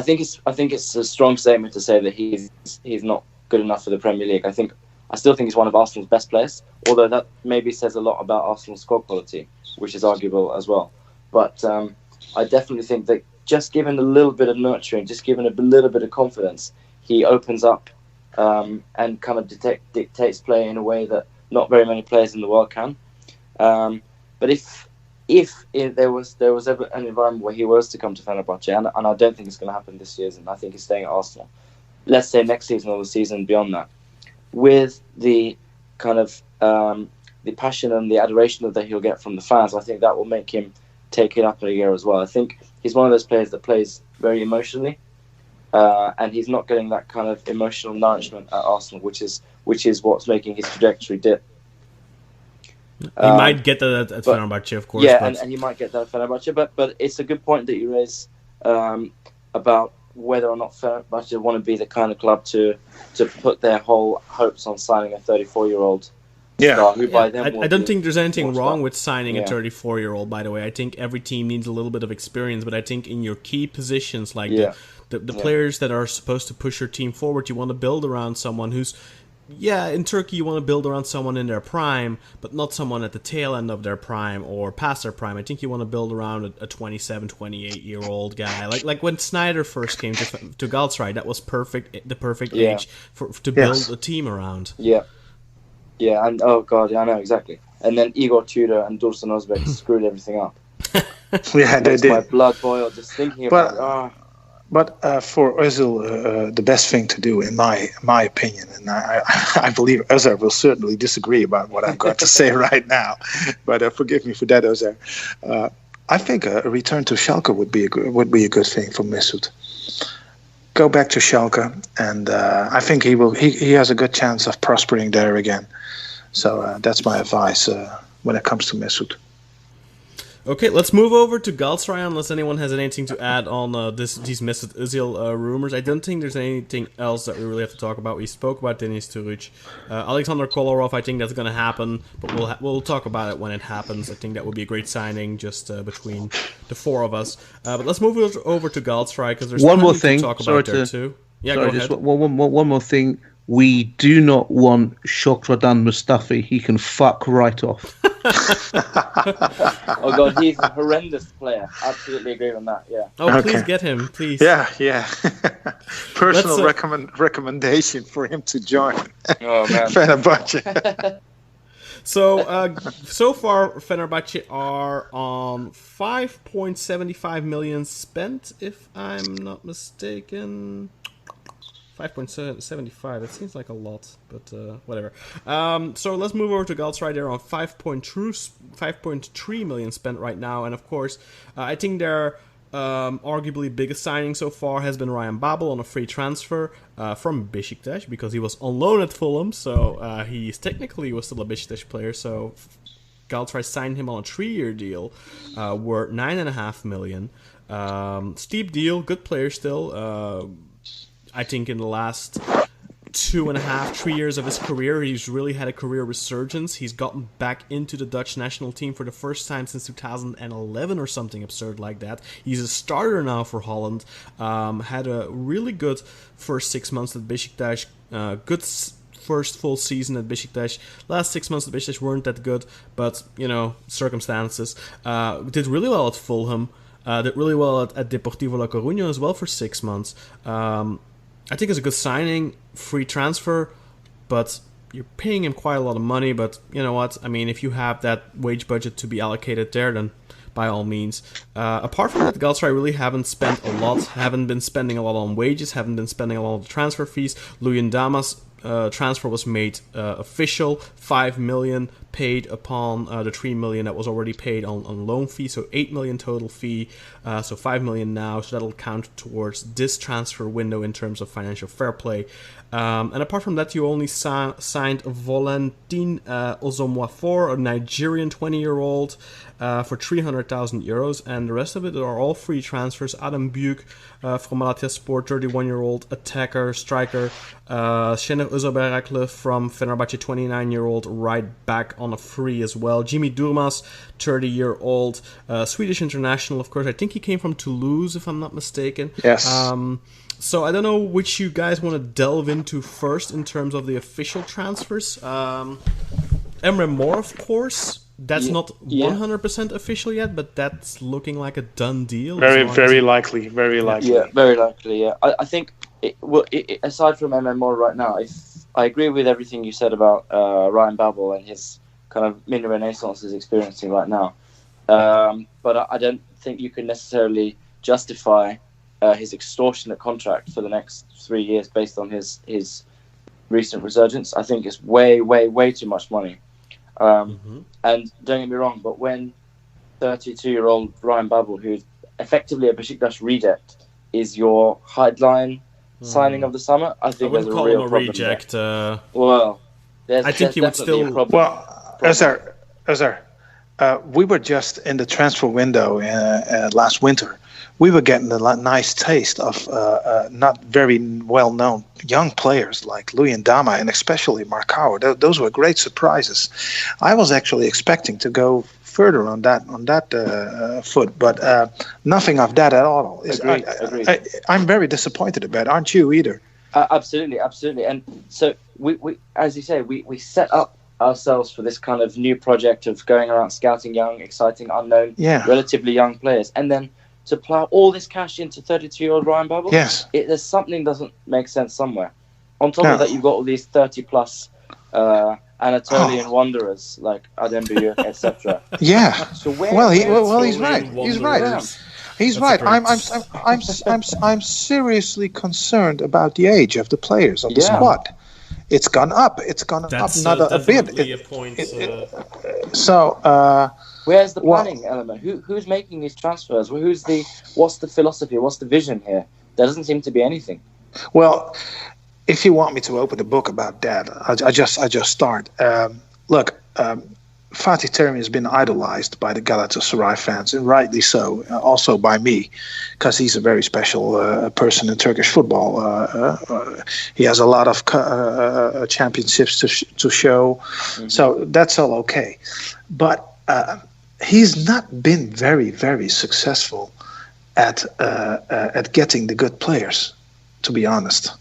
think it's a strong statement to say that he's not good enough for the Premier League. I still think he's one of Arsenal's best players, although that maybe says a lot about Arsenal's squad quality, which is arguable as well. But I definitely think that just given a little bit of nurturing, just given a little bit of confidence, he opens up and kind of dictates play in a way that not very many players in the world can. But if there was ever an environment where he was to come to Fenerbahçe, and I don't think it's going to happen this season, I think he's staying at Arsenal, let's say next season or the season beyond that, with the kind of the passion and the adoration that he'll get from the fans, I think that will make him take it up in a year as well. I think he's one of those players that plays very emotionally, and he's not getting that kind of emotional nourishment at Arsenal, which is what's making his trajectory dip. He might get that at Fenerbahçe, of course. Yeah, and he might get that at Fenerbahçe, but it's a good point that you raise about whether or not Fenerbahçe want to be the kind of club to put their whole hopes on signing a 34-year-old star, who by then I don't think there's anything wrong with signing a 34-year-old, by the way. I think every team needs a little bit of experience, but I think in your key positions, like the players that are supposed to push your team forward, you want to build around someone who's yeah, in Turkey you want to build around someone in their prime, but not someone at the tail end of their prime or past their prime. I think you want to build around a 27, 28-year-old guy. Like when Snyder first came to Galatasaray, that was the perfect age to build a team around. Yeah. Yeah, and oh god, yeah, I know exactly. And then Igor Tudor and Dursun Özbek screwed everything up. Yeah, they did. My blood boiled just thinking about it. But for Özil, the best thing to do, in my opinion, and I believe Özer will certainly disagree about what I'm going to say right now, but forgive me for that, Özer. I think a return to Schalke would be a good thing for Mesut. Go back to Schalke, and I think he has a good chance of prospering there again. So that's my advice when it comes to Mesut. Okay, let's move over to Galatasaray unless anyone has anything to add on these Mesut Özil rumors. I don't think there's anything else that we really have to talk about. We spoke about Deniz, Türüç. Alexander Kolarov, I think that's going to happen, but we'll talk about it when it happens. I think that would be a great signing just between the four of us. But let's move over to Galatasaray because there's one more thing to talk about there too. Yeah, sorry, go ahead. Just one more thing. We do not want Shokradan Mustafi. He can fuck right off. Oh god, he's a horrendous player. Absolutely agree on that. Yeah. Oh, okay. Please get him, please. Yeah. Personal recommendation for him to join. Oh man, Fenerbahçe. So far, Fenerbahçe are on 5.75 million spent, if I'm not mistaken. 5.75. It seems like a lot, but whatever. So let's move over to Galatasaray. They're on 5.3 million spent right now, and of course, I think their arguably biggest signing so far has been Ryan Babel on a free transfer from Besiktas because he was on loan at Fulham. So he was still a Besiktas player. So Galatasaray signed him on a 3-year deal, worth 9.5 million. Steep deal, good player still. I think in the last 2.5, 3 years of his career, he's really had a career resurgence. He's gotten back into the Dutch national team for the first time since 2011 or something absurd like that. He's a starter now for Holland. Had a really good first 6 months at Besiktas. Good first full season at Besiktas. Last 6 months at Besiktas weren't that good, but, circumstances. Did really well at Fulham. Did really well at Deportivo La Coruña as well for 6 months. I think it's a good signing, free transfer, but you're paying him quite a lot of money. But you know what? I mean, if you have that wage budget to be allocated there, then by all means. Apart from that, Galatasaray really haven't spent a lot, haven't been spending a lot on wages, haven't been spending a lot on transfer fees. Luyendama's transfer was made official, 5 million paid upon the 3 million that was already paid on loan fee, so 8 million total fee, so 5 million now, so that'll count towards this transfer window in terms of financial fair play. And apart from that, you only signed Valentin Ozomwafor, a Nigerian 20-year-old, for 300,000 euros, and the rest of it are all free transfers. Adam Buuk from Malatyaspor, 31-year-old attacker, striker. Şener Özabaraklı from Fenerbahçe, 29-year-old right back on a free as well. Jimmy Durmaz, 30-year-old Swedish international, of course. I think he came from Toulouse, if I'm not mistaken. Yes. So I don't know which you guys want to delve into first in terms of the official transfers. Emre Mor, of course. That's not 100% official yet, but that's looking like a done deal. Very likely. Yeah, very likely. Yeah, I think. Aside from Emre Mor right now, I agree with everything you said about Ryan Babel and his kind of mini renaissance he's experiencing right now. But I don't think you can necessarily justify his extortionate contract for the next 3 years based on his recent resurgence. I think it's way too much money. And don't get me wrong, but when 32-year-old Ryan Babel, who's effectively a Besiktas reject, is your headline signing of the summer, I think there's a real problem. Reject. Well, I think he would still. Well, Özer, we were just in the transfer window last winter. We were getting a nice taste of not very well-known young players like Luyendama and especially Marcao. Those were great surprises. I was actually expecting to go further on that foot, but nothing of that at all. Agreed. I'm very disappointed about it. Aren't you either? Absolutely. And so we as you say, we set up ourselves for this kind of new project of going around scouting young, exciting, unknown, relatively young players, and then to plow all this cash into 32-year-old Ryan Babel. Yes, there's something doesn't make sense somewhere. On top of that, you've got all these 30-plus Anatolian wanderers like Adem Büyük, etc. Yeah. So he's right. He's right. Yeah. He's right. I'm seriously concerned about the age of the players of the squad. It's gone up. It's gone up not a bit. A point. Where's the planning element? Who's making these transfers? What's the philosophy? What's the vision here? There doesn't seem to be anything. Well, if you want me to open the book about that, I just start. Look, Fatih Terim has been idolized by the Galatasaray fans, and rightly so, also by me, because he's a very special person in Turkish football. He has a lot of championships to show, so that's all okay. But he's not been very, very successful at getting the good players, to be honest.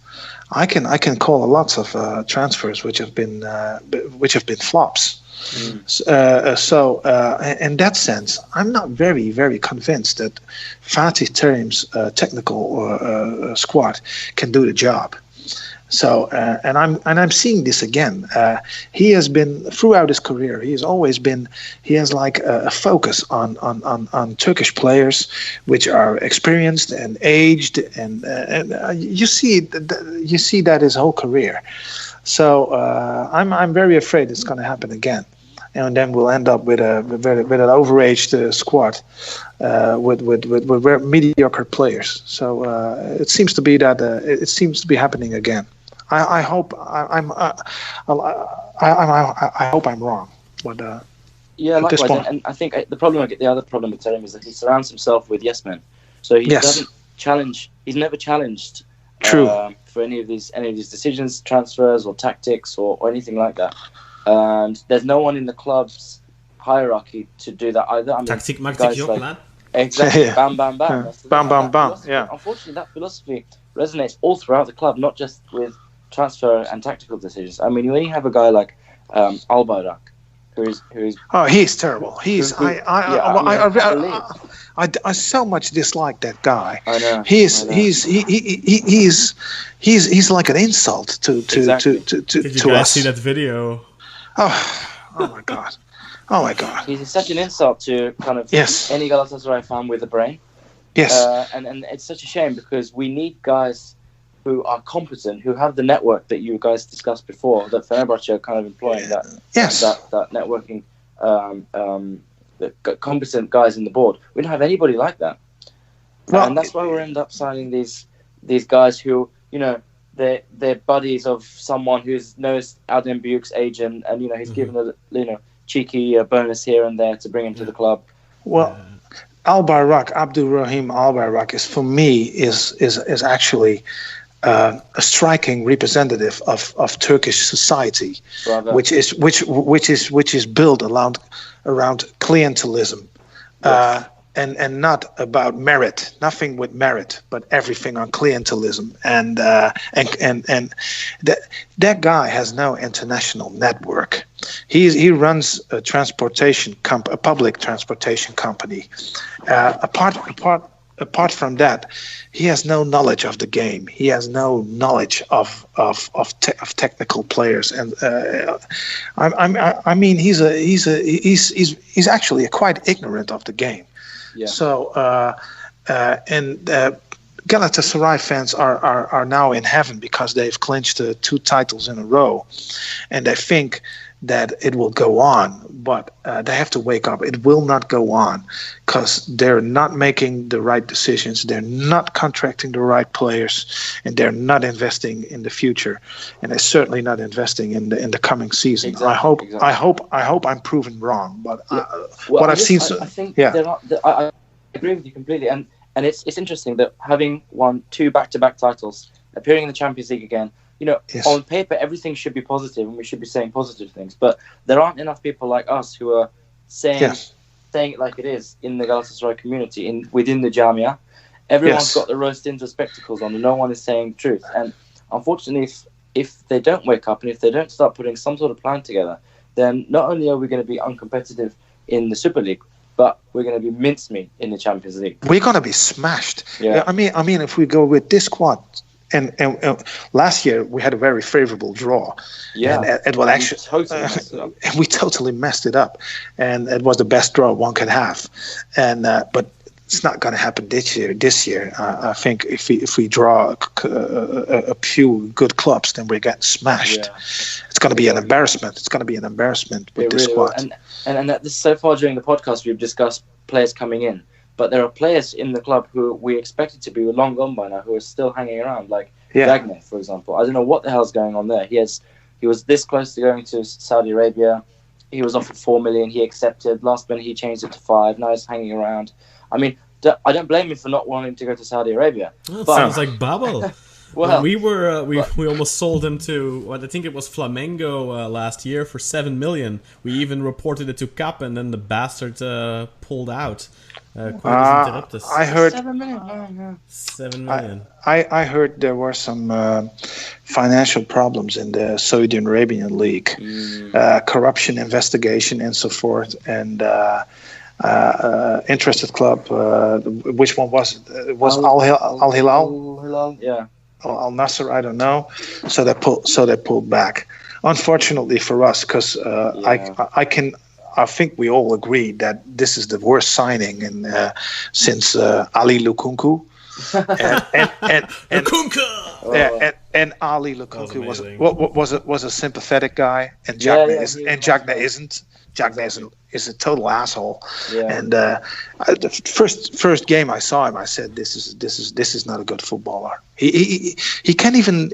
I can call lots of transfers which have been flops. So in that sense, I'm not very, very convinced that Fatih Terim's technical squad can do the job. So and I'm seeing this again. He has been throughout his career. He has like a focus on Turkish players which are experienced and aged, and you see that his whole career. So I'm very afraid it's going to happen again, and then we'll end up with an overaged squad with mediocre players. So it seems to be that it seems to be happening again. I hope I hope I'm wrong, but likewise. And I think the other problem with Terim is that he surrounds himself with yes men. So he doesn't challenge. He's never challenged. For any of these decisions, transfers, or tactics, or anything like that. And there's no one in the club's hierarchy to do that either. I mean, Tactic maakt ik ook, man. Exactly. Bam, bam, bam. Bam, bam. Yeah. Unfortunately, that philosophy resonates all throughout the club, not just with transfer and tactical decisions. I mean, when you have a guy like Albayrak, who's he's terrible. I so much dislike that guy. I know. He's like an insult to Did you guys us. see that video? Oh my god. Oh my god. He's such an insult to kind of any Galatasaray fan with a brain. Yes. And it's such a shame because we need guys who are competent, who have the network that you guys discussed before, that Fenerbahçe are kind of employing that networking, the competent guys in the board. We don't have anybody like that. And that's why we end up signing these guys who, they're buddies of someone who knows Adem Büyük's agent, and he's given a cheeky bonus here and there to bring him to the club. Well, Abdurrahim Albayrak is, for me, is actually a striking representative of Turkish society, which is built around clientelism, and not about merit. Nothing with merit, but everything on clientelism. And that guy has no international network. He runs a public transportation company. Apart from that, he has no knowledge of the game. He has no knowledge of technical players, and I mean he's actually quite ignorant of the game. Yeah. So Galatasaray fans are now in heaven because they've clinched 2 titles in a row, and they think that it will go on, but they have to wake up. It will not go on because they're not making the right decisions. They're not contracting the right players, and they're not investing in the future, and they're certainly not investing in the coming season. Exactly, I hope I'm proven wrong, but I think I agree with you completely, and it's interesting that having won 2 back-to-back titles, appearing in the Champions League again. On paper, everything should be positive, and we should be saying positive things. But there aren't enough people like us who are saying it like it is in the Galatasaray community, within the Jamia. Everyone's got the rose-tinted spectacles on, and no one is saying the truth. And unfortunately, if they don't wake up and if they don't start putting some sort of plan together, then not only are we going to be uncompetitive in the Super League, but we're going to be mincemeat in the Champions League. We're going to be smashed. Yeah. I mean, if we go with this squad, and last year we had a very favorable draw. Yeah, and it was actually totally messed it up. we totally messed it up, and it was the best draw one could have. And but it's not going to happen this year. I think if we draw a few good clubs, then we get smashed. Yeah. It's going to be an embarrassment. It's going to be an embarrassment with this really squad. And that so far during the podcast, we've discussed players coming in, but there are players in the club who we expected to be long gone by now, who are still hanging around, like Dagny, for example. I don't know what the hell's going on there. He was this close to going to Saudi Arabia. He was offered 4 million. He accepted. Last minute, he changed it to 5. Now he's hanging around. I mean, I don't blame him for not wanting to go to Saudi Arabia. Oh, sounds like Babel. Well, we were we almost sold him to I think it was Flamengo last year for 7 million. We even reported it to Cap, and then the bastard pulled out. I heard 7 million. 7 million. I heard there were some financial problems in the Saudi Arabian league, corruption investigation and so forth, and interested club. Which one was it? It was Al Hilal. Yeah. Al Nasser, I don't know. So they pulled back. Unfortunately for us, because I think we all agree that this is the worst signing since Ali Lukunku. and Ali Lukunku was a sympathetic guy, and Jagna isn't. Jagna is a total asshole. Yeah. And the first game I saw him, I said, "This is not a good footballer. He can't even.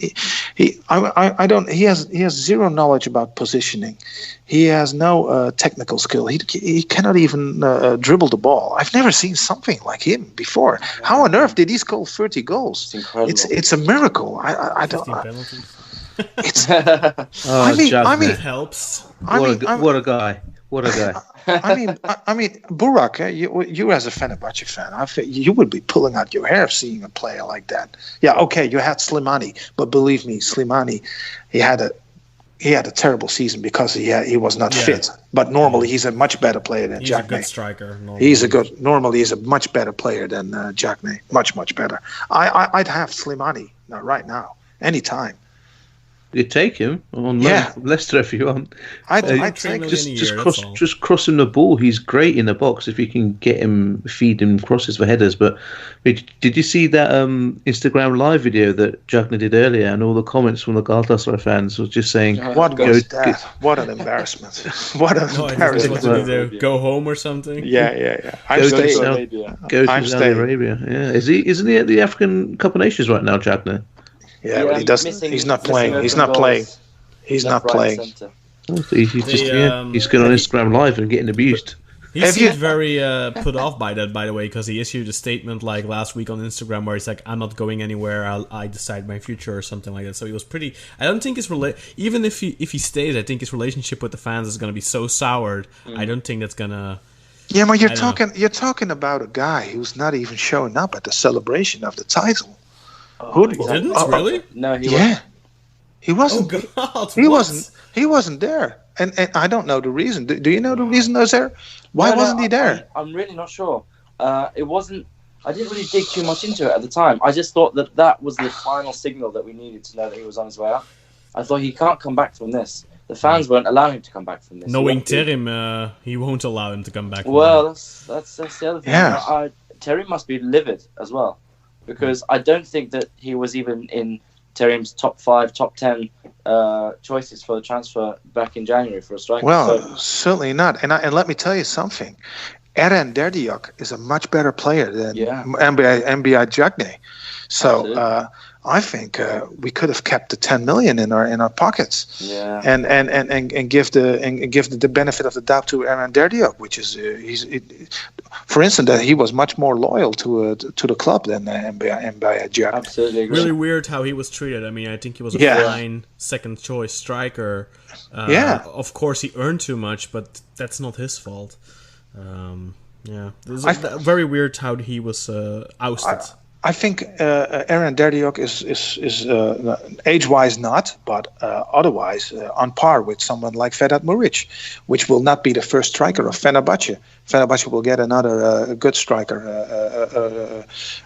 I don't. He has zero knowledge about positioning. He has no technical skill. He cannot even dribble the ball. I've never seen something like him before. How on earth did he score 30 goals? It's incredible. It's a miracle. I don't. It's. I mean, it helps. What a guy! What a guy! I mean, Burak, you as a Fenerbahçe fan, I think you would be pulling out your hair seeing a player like that. Yeah, okay, you had Slimani, but believe me, Slimani, he had a terrible season because he was not fit. But normally he's a much better player than Jagna. He's a good striker. Normally he's a much better player than Jagna. Much better. I'd have Slimani right now, anytime. You take him on Leicester if you want. I'd take just cross him the ball. He's great in the box if you can get him, feed him crosses for headers. But did you see that Instagram live video that Jagna did earlier? And all the comments from the Galatasaray fans was just saying, "What was that? What an embarrassment! What an embarrassment! What did he do? Go home or something?" Yeah. Go to Saudi Arabia. Yeah, isn't he at the African Cup of Nations right now, Jagna? Yeah, but he doesn't. He's not playing. He's not playing. He's not playing. He's going on Instagram Live and getting abused. He seemed very put off by that, by the way, because he issued a statement like last week on Instagram where he's like, "I'm not going anywhere. I decide my future" or something like that. So he was pretty. I don't think even if he stays, I think his relationship with the fans is going to be so soured. I don't think that's gonna. Yeah, but you're talking about a guy who's not even showing up at the celebration of the title. He didn't really? No, he wasn't. He wasn't. Oh God! He wasn't there, and I don't know the reason. Do you know the reason he was there? Why wasn't he there? I'm really not sure. It wasn't. I didn't really dig too much into it at the time. I just thought that was the final signal that we needed to know that he was on his way out. I thought he can't come back from this. The fans won't allow him to come back from this. Knowing Terim, he won't allow him to come back. Well, that's the other thing. Yeah. Terim must be livid as well. Because I don't think that he was even in Terim's top 5, top 10 choices for the transfer back in January for a striker. Well, certainly not. And let me tell you something. Eren Derdiak is a much better player than MBI Jagna. So I think we could have kept the 10 million in our pockets. Yeah. And give the benefit of the doubt to Eren Derdiak, which is for instance, that he was much more loyal to the club than MBI Jagna. Absolutely agree. Really weird how he was treated. I mean, I think he was a fine second choice striker. Of course, he earned too much, but that's not his fault. It's very weird how he was ousted. I think Eren Derdiok is age-wise not, but otherwise on par with someone like Vedat Muric, which will not be the first striker of Fenerbahçe. Fenerbahçe will get another good striker,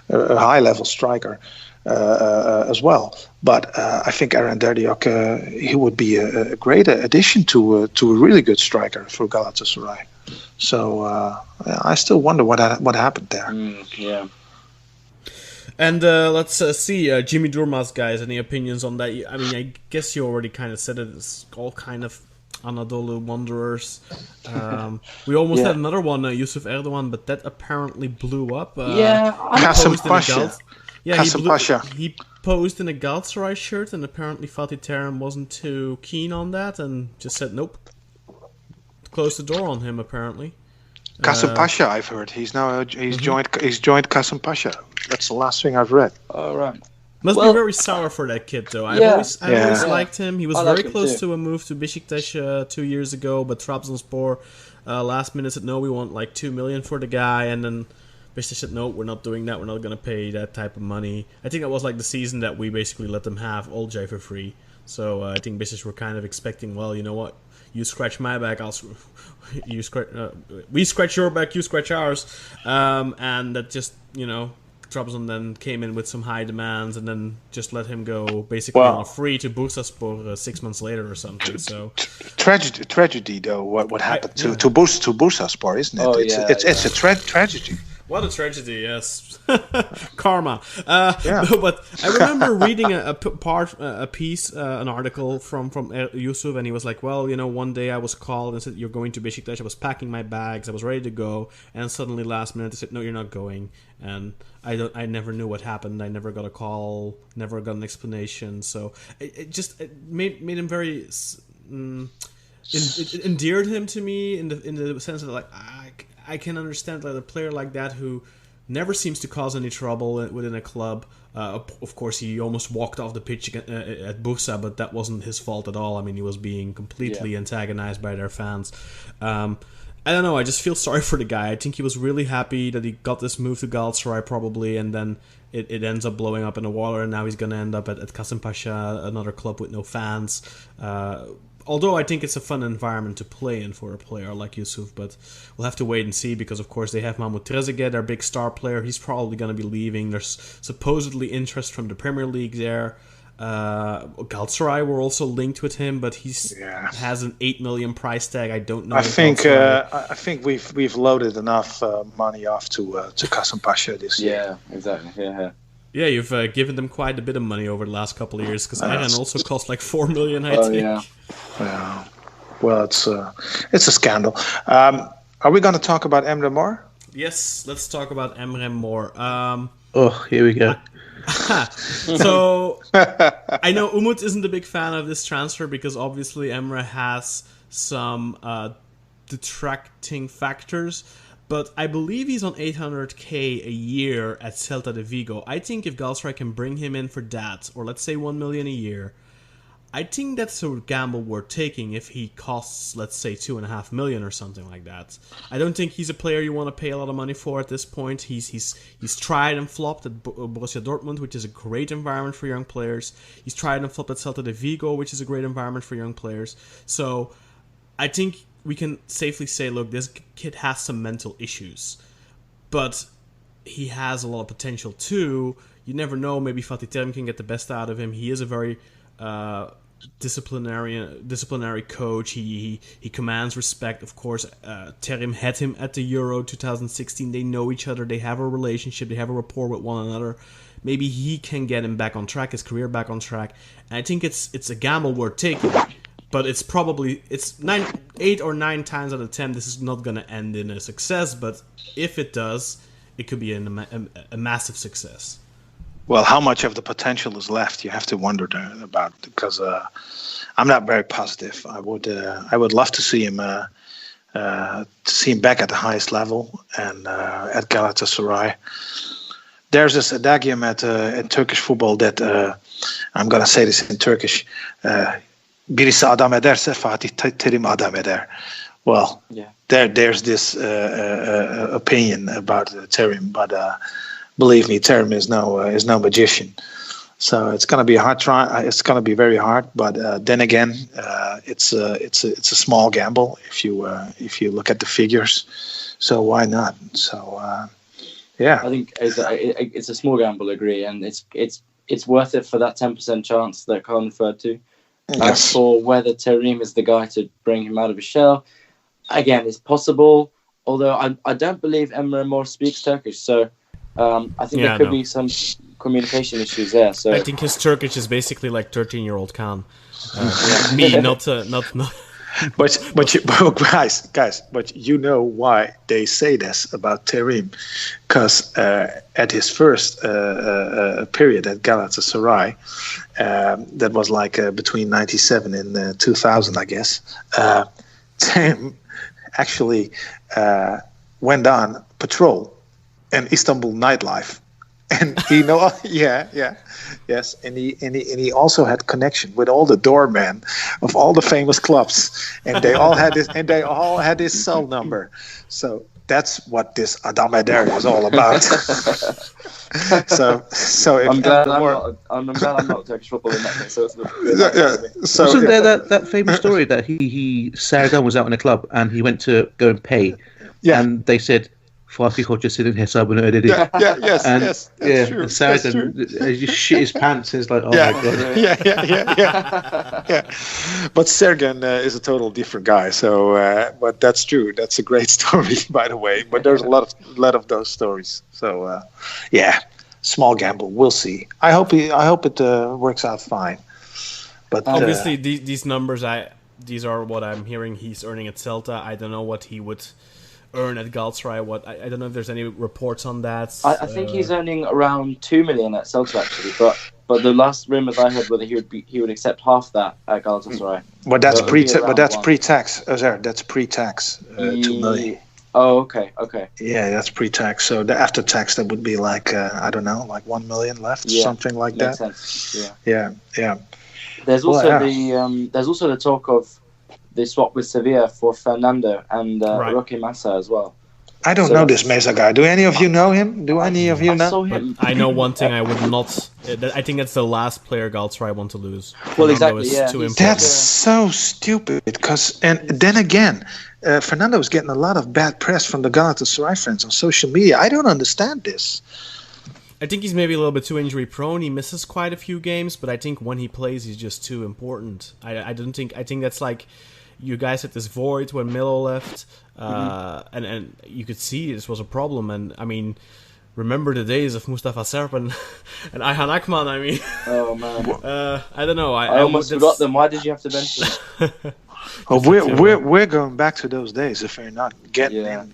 a high-level striker as well. But I think Eren Derdiok, he would be a great addition to a really good striker for Galatasaray. So I still wonder what happened there. Yeah. And let's see, Jimmy Durmaz, guys, any opinions on that? I mean, I guess you already kind of said it. It's all kind of Anadolu Wanderers. We almost had another one, Yusuf Erdogan, but that apparently blew up. Kasımpaşa. He posed in a Galatasaray shirt, and apparently Fatih Terim wasn't too keen on that, and just said nope. Closed the door on him, apparently. Kasımpaşa, I've heard. He's joined Kasımpaşa. That's the last thing I've read. Oh, right. Must be very sour for that kid, though. I've always liked him. He was very close to a move to Besiktas 2 years ago, but Trabzonspor last minute said, no, we want like 2 million for the guy, and then Besiktas said, no, we're not doing that. We're not going to pay that type of money. I think that was like the season that we basically let them have Olcay for free. So I think Besiktas were kind of expecting, well, you know what? You scratch my back, we scratch your back, you scratch ours. And that just, Trabzon then came in with some high demands and then just let him go basically on a free to Bursaspor 6 months later or something. So tragedy though. What happened to Bursaspor, isn't it? Oh, it's a tragedy. What a tragedy, yes. Karma. But I remember reading an article from Yusuf, and he was like, well, one day I was called and said, you're going to Besiktas. I was packing my bags. I was ready to go. And suddenly last minute they said, no, you're not going. And I never knew what happened. I never got a call, never got an explanation. So it made him very... it endeared him to me in the sense that, like, I can understand that a player like that who never seems to cause any trouble within a club. Of course, he almost walked off the pitch at Bursa, but that wasn't his fault at all. I mean, he was being completely antagonized by their fans. I don't know. I just feel sorry for the guy. I think he was really happy that he got this move to Galatasaray probably, and then it ends up blowing up in the water, and now he's going to end up at Kasımpaşa, another club with no fans. Although I think it's a fun environment to play in for a player like Yusuf, but we'll have to wait and see because, of course, they have Mahmut Trezeguet, their big star player. He's probably going to be leaving. There's supposedly interest from the Premier League there. Galatasaray were also linked with him, but he has an 8 million price tag. I don't know. I think we've loaded enough money off to Kasımpaşa this year. Yeah, exactly. Yeah. Yeah, you've given them quite a bit of money over the last couple of years because Eren also cost like 4 million, I think. Yeah. Well, it's a scandal. Are we going to talk about Emre Mor? Yes, let's talk about Emre Mor. Here we go. So, I know Umut isn't a big fan of this transfer because obviously Emre has some detracting factors. But I believe he's on 800k a year at Celta de Vigo. I think if Galatasaray can bring him in for that, or let's say 1 million a year, I think that's a gamble worth taking if he costs, let's say, 2.5 million or something like that. I don't think he's a player you want to pay a lot of money for at this point. He's tried and flopped at Borussia Dortmund, which is a great environment for young players. He's tried and flopped at Celta de Vigo, which is a great environment for young players. So I think we can safely say, look, this kid has some mental issues, but he has a lot of potential too. You never know, maybe Fatih Terim can get the best out of him. He is a very disciplinary coach. He commands respect, of course. Terim had him at the Euro 2016. They know each other. They have a relationship. They have a rapport with one another. Maybe he can get him back on track, his career back on track. And I think it's a gamble worth taking. But it's 8 or 9 times out of 10 this is not going to end in a success. But if it does, it could be a massive success. Well, how much of the potential is left? You have to wonder about, because I'm not very positive. I would love to see him back at the highest level and at Galatasaray. There's this adagium in Turkish football that I'm going to say this in Turkish. Birisi adam ederse Fatih Terim adam eder. Well, there's this opinion about Terim, believe me, Terim is no magician. So it's going to be a hard try. It's going to be very hard. But then again, it's a small gamble if you look at the figures. So why not? So yeah, I think it's a small gamble. Agree, and it's worth it for that 10% chance that Kaan referred to. Yes. For whether Terim is the guy to bring him out of his shell, again, it's possible. Although I don't believe Emre Mor speaks Turkish, so I think there could be some communication issues there. So I think his Turkish is basically like 13-year-old Kaan. Me, not. But guys, but you know why they say this about Terim? Because at his first period at Galatasaray, that was like between 97 and 2000, I guess. Terim actually went on patrol in Istanbul nightlife. And yes, and he also had connection with all the doormen of all the famous clubs, and they all had his cell number. So that's what this Adamaderi is all about. so if I'm glad I'm not Turkish football in that case. So so wasn't there that famous story that he Sargon was out in a club and he went to go and pay, and they said, Farsi hocasının hesabını ödedi. Yes, that's true. And Sargon he just shit his pants. It's like, oh my god. Yeah. But Sergen is a total different guy. So, but that's true. That's a great story, by the way. But there's a lot of those stories. So, small gamble. We'll see. I hope it works out fine. But obviously, these numbers, these are what I'm hearing. He's earning at Celta. I don't know what he would earn at Galatasaray. I don't know if there's any reports on that. I think he's earning around 2 million at Celta actually, but the last rumours I heard were that he would accept half that at Galatasaray. But that's pre-tax. That's pre-tax. 2 million. Oh, okay. Yeah, that's pre-tax. So the after tax, that would be like I don't know, like 1 million left, something like that. Makes sense. Yeah. There's also the talk of the swap with Sevilla for Fernando and Roque Massa as well. I don't know this Mesa guy. Do any of you know him? Do any of you know? I saw him. I know one thing I would not. I think that's the last player Galatasaray want to lose. Well, Fernando exactly. Yeah. That's so stupid. And then again, Fernando is getting a lot of bad press from the Galatasaray fans on social media. I don't understand this. I think he's maybe a little bit too injury prone. He misses quite a few games, but I think when he plays, he's just too important. I think that's like. You guys had this void when Milo left, and you could see this was a problem. And I mean, remember the days of Mustafa Serp and Ayhan Akman. I mean, oh man, I don't know. I almost forgot them. Why did you have to mention them? We're going back to those days if we're not getting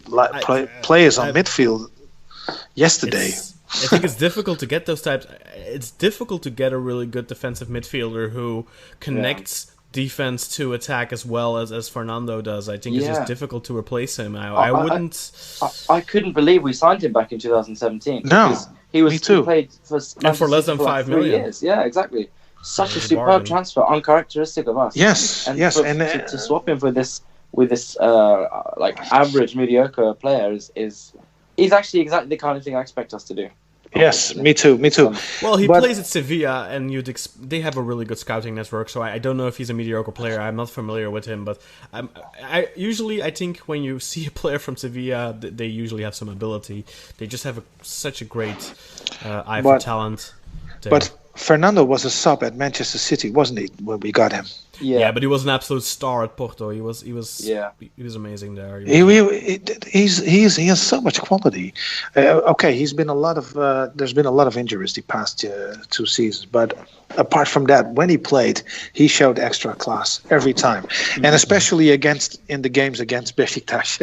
players on midfield yesterday. I think it's difficult to get those types. It's difficult to get a really good defensive midfielder who connects. Defense to attack as well as Fernando does. I think it's just difficult to replace him. I wouldn't. I couldn't believe we signed him back in 2017. No, he played for less than 5 million. Years. Yeah, exactly. Such a superb transfer, uncharacteristic of us. Yes, and yes, to swap him with this like average mediocre player is actually exactly the kind of thing I expect us to do. Yes, me too. Well, he plays at Sevilla, and they have a really good scouting network, so I don't know if he's a mediocre player. I'm not familiar with him, but I think when you see a player from Sevilla, they usually have some ability. They just have such a great eye for talent. But Fernando was a sub at Manchester City, wasn't he, when we got him? Yeah, but he was an absolute star at Porto. He was amazing there. He has so much quality. He's been there's been a lot of injuries the past 2 seasons, but apart from that, when he played, he showed extra class every time, and especially in the games against Besiktas.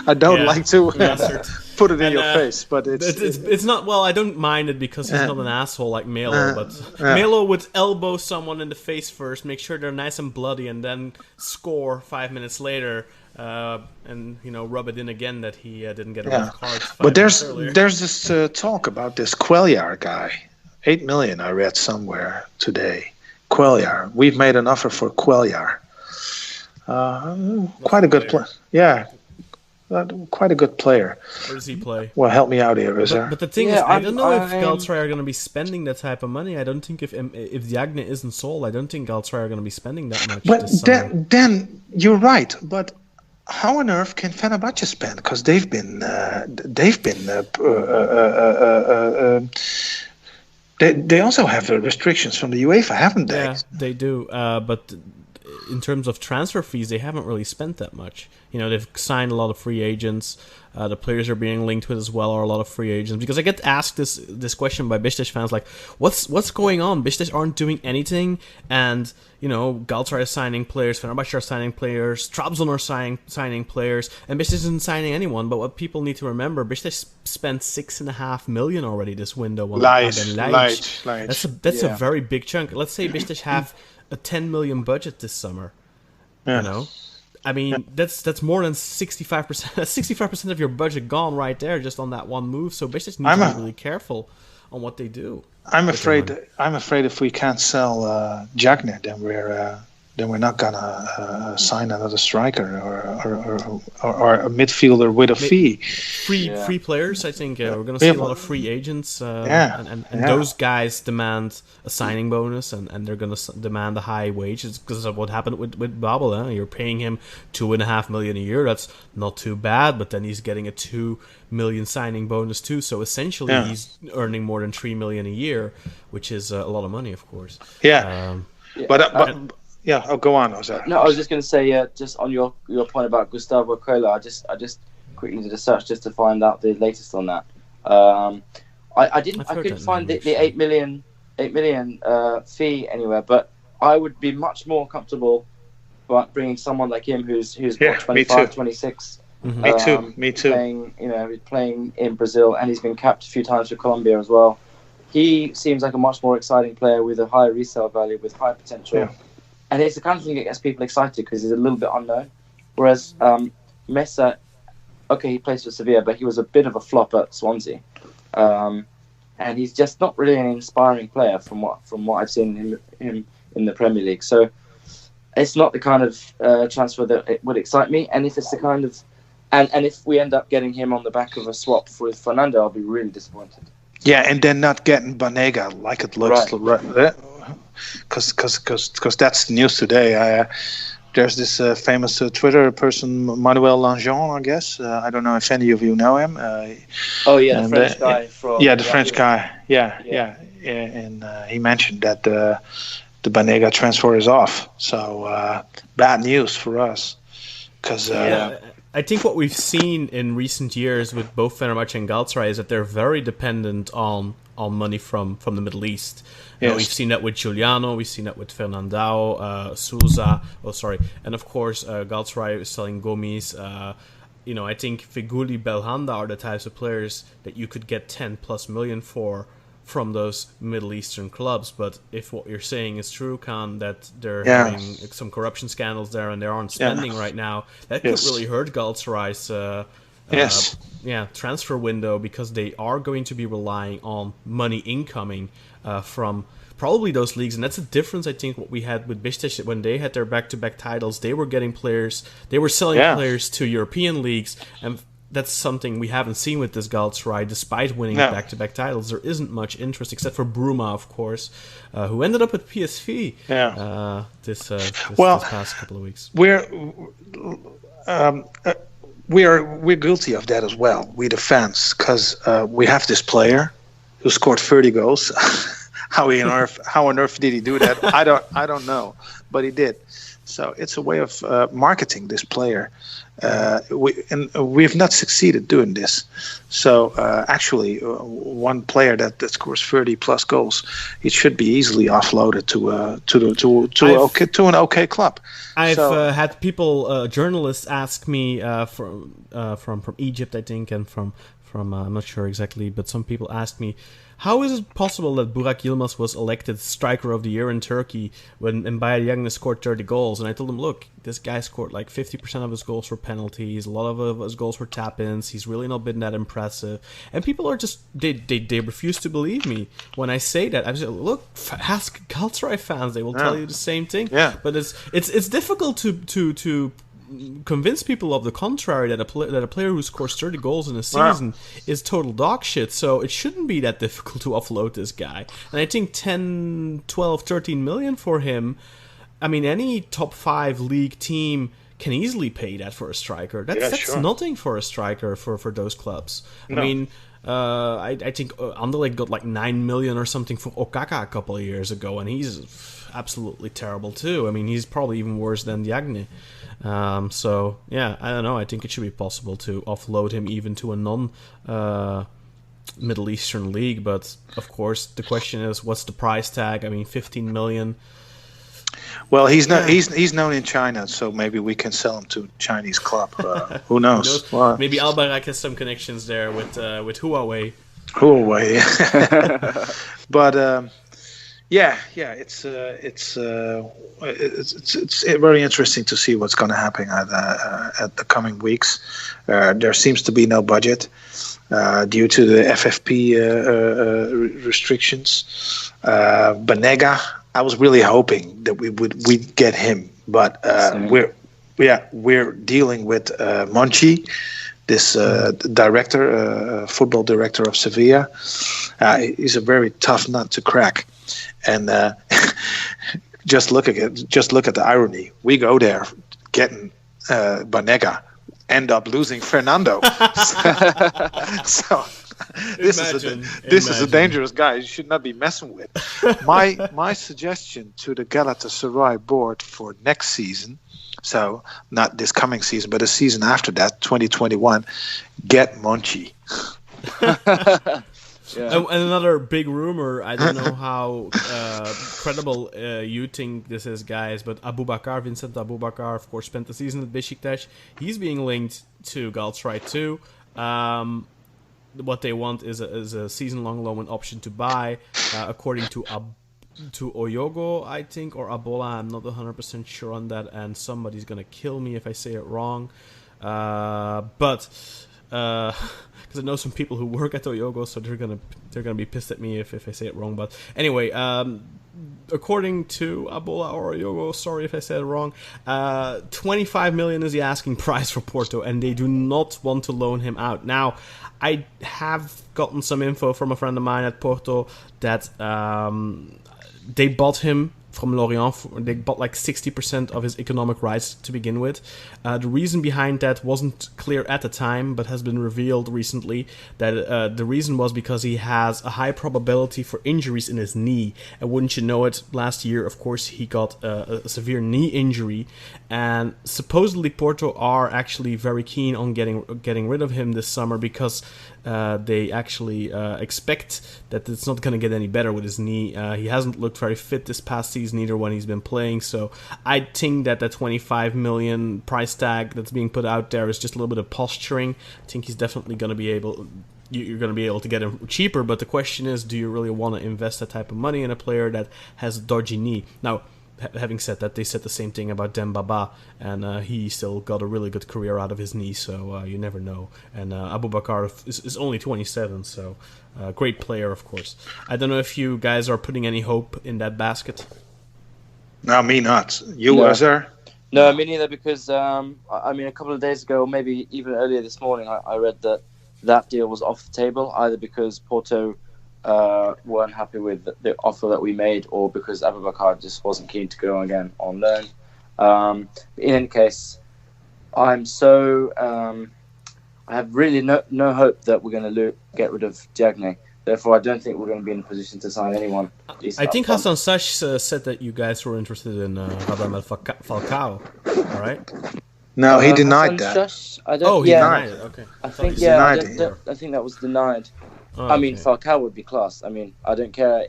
I don't like to put it in your face, but it's not. Well, I don't mind it because he's not an asshole like Melo, but Melo would elbow someone in the face first, make sure they're nice and bloody, and then score 5 minutes later, and rub it in again that he didn't get a red card. But there's this talk about this Cuellar guy. 8 million I read somewhere today. Cuellar. We've made an offer for Cuellar. Quite a good player. Yeah. quite a good player. Where does he play? Well, help me out here, Özer. But the thing is, I don't know if Galatasaray are going to be spending that type of money. I don't think if Diagne isn't sold, I don't think Galatasaray are going to be spending that much. But then you're right. But how on earth can Fenerbahçe spend? Because they've been they also have restrictions from the UEFA, haven't they? Yeah, they do. But in terms of transfer fees, they haven't really spent that much. You know, they've signed a lot of free agents. The players are being linked with as well are a lot of free agents. Because I get asked this question by Besiktas fans, like, what's going on? Besiktas aren't doing anything, and you know, Galatasaray is signing players, Fenerbahçe are signing players, Trabzon are signing players, and Besiktas isn't signing anyone. But what people need to remember, Besiktas spent 6.5 million already this window on Light. That's a very big chunk. Let's say Besiktas have a 10 million budget this summer. Yeah. You know, I mean, that's more than 65%. That's 65% of your budget gone right there just on that one move. So Besiktas need to be really careful on what they do. I'm afraid if we can't sell Diagne, then we're not gonna sign another striker or a midfielder with a fee. Free players, I think. We're gonna see a lot of free agents, and those guys demand a signing bonus, and they're gonna demand a high wage. It's because of what happened with Babel. You're paying him $2.5 million a year. That's not too bad, but then he's getting a $2 million signing bonus too. So essentially, he's earning more than $3 million a year, which is a lot of money, of course. But go on, Ozar. No, I was just going to say, just on your point about Gustavo Cola, I just quickly did a search just to find out the latest on that. I couldn't find the 8 million fee anywhere, but I would be much more comfortable bringing someone like him who's 25, 26. Mm-hmm. Me too. Playing in Brazil, and he's been capped a few times for Colombia as well. He seems like a much more exciting player with a higher resale value, with high potential. Yeah. And it's the kind of thing that gets people excited because he's a little bit unknown. Whereas Mesa, he plays for Sevilla, but he was a bit of a flop at Swansea. And he's just not really an inspiring player from what I've seen him in the Premier League. So it's not the kind of transfer that it would excite me. And if it's the kind of... And if we end up getting him on the back of a swap with Fernando, I'll be really disappointed. Yeah, and then not getting Banega like it looks... Right. Because that's the news today. There's this famous Twitter person, Manuel Langeon, I guess. I don't know if any of you know him. The French guy. The French guy. Yeah. And he mentioned that the Banega transfer is off. So bad news for us. Because I think what we've seen in recent years with both Fenerbahçe and Galatasaray is that they're very dependent on money from the Middle East. Yes. We've seen that with Giuliano, we've seen that with Fernando, Souza, and of course Galatasaray is selling Gomis. I think Feguli, Belhanda are the types of players that you could get 10 plus million from those Middle Eastern clubs. But if what you're saying is true, Kaan, that they're having some corruption scandals there and they aren't spending right now, that could really hurt Galatasaray's transfer window, because they are going to be relying on money incoming from probably those leagues. And that's a difference, I think, what we had with Besiktas when they had their back-to-back titles. They were getting players, they were selling players to European leagues, and that's something we haven't seen with this Galatasaray. Despite winning back-to-back titles, there isn't much interest, except for Bruma, of course, who ended up at PSV this past couple of weeks. We're guilty of that as well, we the fans, because we have this player who scored 30 goals. How on earth did he do that? I don't know, but he did. So it's a way of marketing this player. We've not succeeded doing this. So actually, one player that scores 30 plus goals, it should be easily offloaded to an okay club. I've had people, journalists, ask me from Egypt, I think, and from I'm not sure exactly, but some people asked me, how is it possible that Burak Yilmaz was elected Striker of the Year in Turkey when Mbaye Diagne scored 30 goals? And I told them, look, this guy scored like 50% of his goals were penalties, a lot of his goals were tap-ins, he's really not been that impressive. And people are just, they refuse to believe me when I say that. I just look, ask Galatasaray fans, they will tell you the same thing. Yeah. But it's difficult to convince people of the contrary, that a player who scores 30 goals in a season is total dog shit. So it shouldn't be that difficult to offload this guy. And I think 10, 12, 13 million for him. I mean, any top 5 league team can easily pay that for a striker. That's nothing for a striker for those clubs. No. I mean, I think Anderlecht got like 9 million or something for Okaka a couple of years ago, and he's absolutely terrible too. I mean, he's probably even worse than Diagne. So yeah, I don't know. I think it should be possible to offload him even to a non Middle Eastern league. But of course, the question is, what's the price tag? I mean, 15 million. Well, he's known in China, so maybe we can sell him to a Chinese club. Who knows? Well, maybe Albayrak has some connections there with Huawei. But it's very interesting to see what's going to happen at the coming weeks. There seems to be no budget due to the FFP restrictions. Banega, I was really hoping that we'd get him, but we're dealing with Monchi, this football director of Sevilla. He's a very tough nut to crack, and just look at the irony. We go there getting Banega, end up losing Fernando. So. This is a dangerous guy. You should not be messing with. My suggestion to the Galatasaray board for next season, so not this coming season, but the season after that, 2021, get Monchi. And another big rumor, I don't know how credible you think this is, guys, but Vincent Aboubakar, of course, spent the season at Besiktas. He's being linked to Galatasaray too. What they want is a season-long loan with option to buy, according to Oyogo, I think, or Abola. I'm not 100% sure on that, and somebody's gonna kill me if I say it wrong. But because I know some people who work at Oyogo, so they're gonna be pissed at me if I say it wrong. But anyway, according to Abola or Oyogo, sorry if I said it wrong, 25 million is the asking price for Porto, and they do not want to loan him out. Now, I have gotten some info from a friend of mine at Porto that they bought him from Lorient. They bought like 60% of his economic rights to begin with. The reason behind that wasn't clear at the time, but has been revealed recently, that the reason was because he has a high probability for injuries in his knee. And wouldn't you know it, last year, of course, he got a severe knee injury, and supposedly Porto are actually very keen on getting rid of him this summer, because they actually expect that it's not going to get any better with his knee. He hasn't looked very fit this past season either when he's been playing, so I think that the 25 million price tag that's being put out there is just a little bit of posturing. I think he's definitely going to be able... You're going to be able to get him cheaper, but the question is, do you really want to invest that type of money in a player that has a dodgy knee? Now, having said that, they said the same thing about Dembaba, and he still got a really good career out of his knee, so you never know. And Aboubakar is only 27, so great player, of course. I don't know if you guys are putting any hope in that basket. No, me not. You, Azar? No, me neither, because, I mean, a couple of days ago, maybe even earlier this morning, I read that deal was off the table, either because Porto weren't happy with the offer that we made, or because Aboubakar just wasn't keen to go again on loan. In any case, I have really no hope that we're going to get rid of Diagne. Therefore, I don't think we're going to be in a position to sign anyone. I think Hassan Sash said that you guys were interested in Radamel Falcao, all right? No, he denied that. He denied it. Okay. I think that was denied. Oh, I mean, Falcao would be class. I mean, I don't care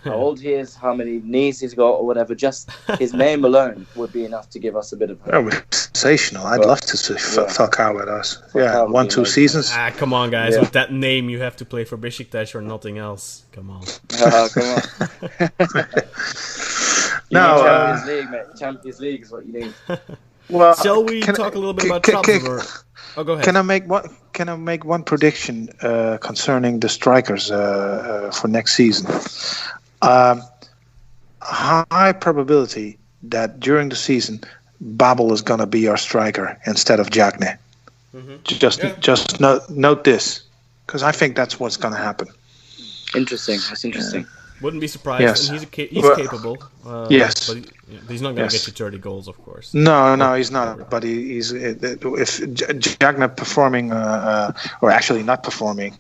how old he is, how many knees he's got, or whatever. Just his name alone would be enough to give us a bit of hope. That was sensational. I'd love to see Falcao with us. Falcao 1-2 seasons. Come on, guys. Yeah. With that name, you have to play for Besiktas or nothing else. Come on. Come on. No, Champions League, mate. Champions League is what you need. Well, shall we talk a little bit about Trabzon? Oh, go ahead. Can I make one prediction concerning the strikers for next season? High probability that during the season Babel is going to be our striker instead of Jagne. Just note this, because I think that's what's going to happen. Interesting. That's interesting. Wouldn't be surprised. Yes. And he's capable. Yes. But he's not going to get you 30 goals, of course. No, he's not. But he's if Jagne performing, or actually not performing,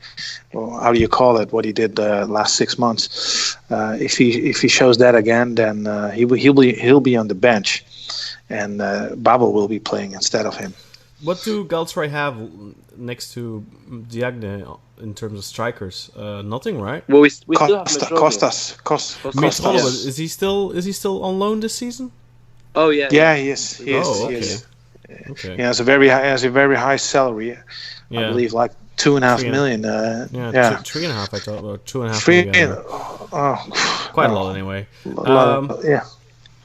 or how do you call it? What he did the last 6 months. If he shows that again, then he'll be on the bench, and Babel will be playing instead of him. What do Galatasaray have next to Diagne in terms of strikers? Nothing, right? Well, we still have Costas. Metropolis. Is he still on loan this season? Oh yeah. Yeah, he is. He okay. is. Okay. He has a very high salary. I believe like 2.5 million. 3.5. I thought about 2.5. Quite a lot anyway.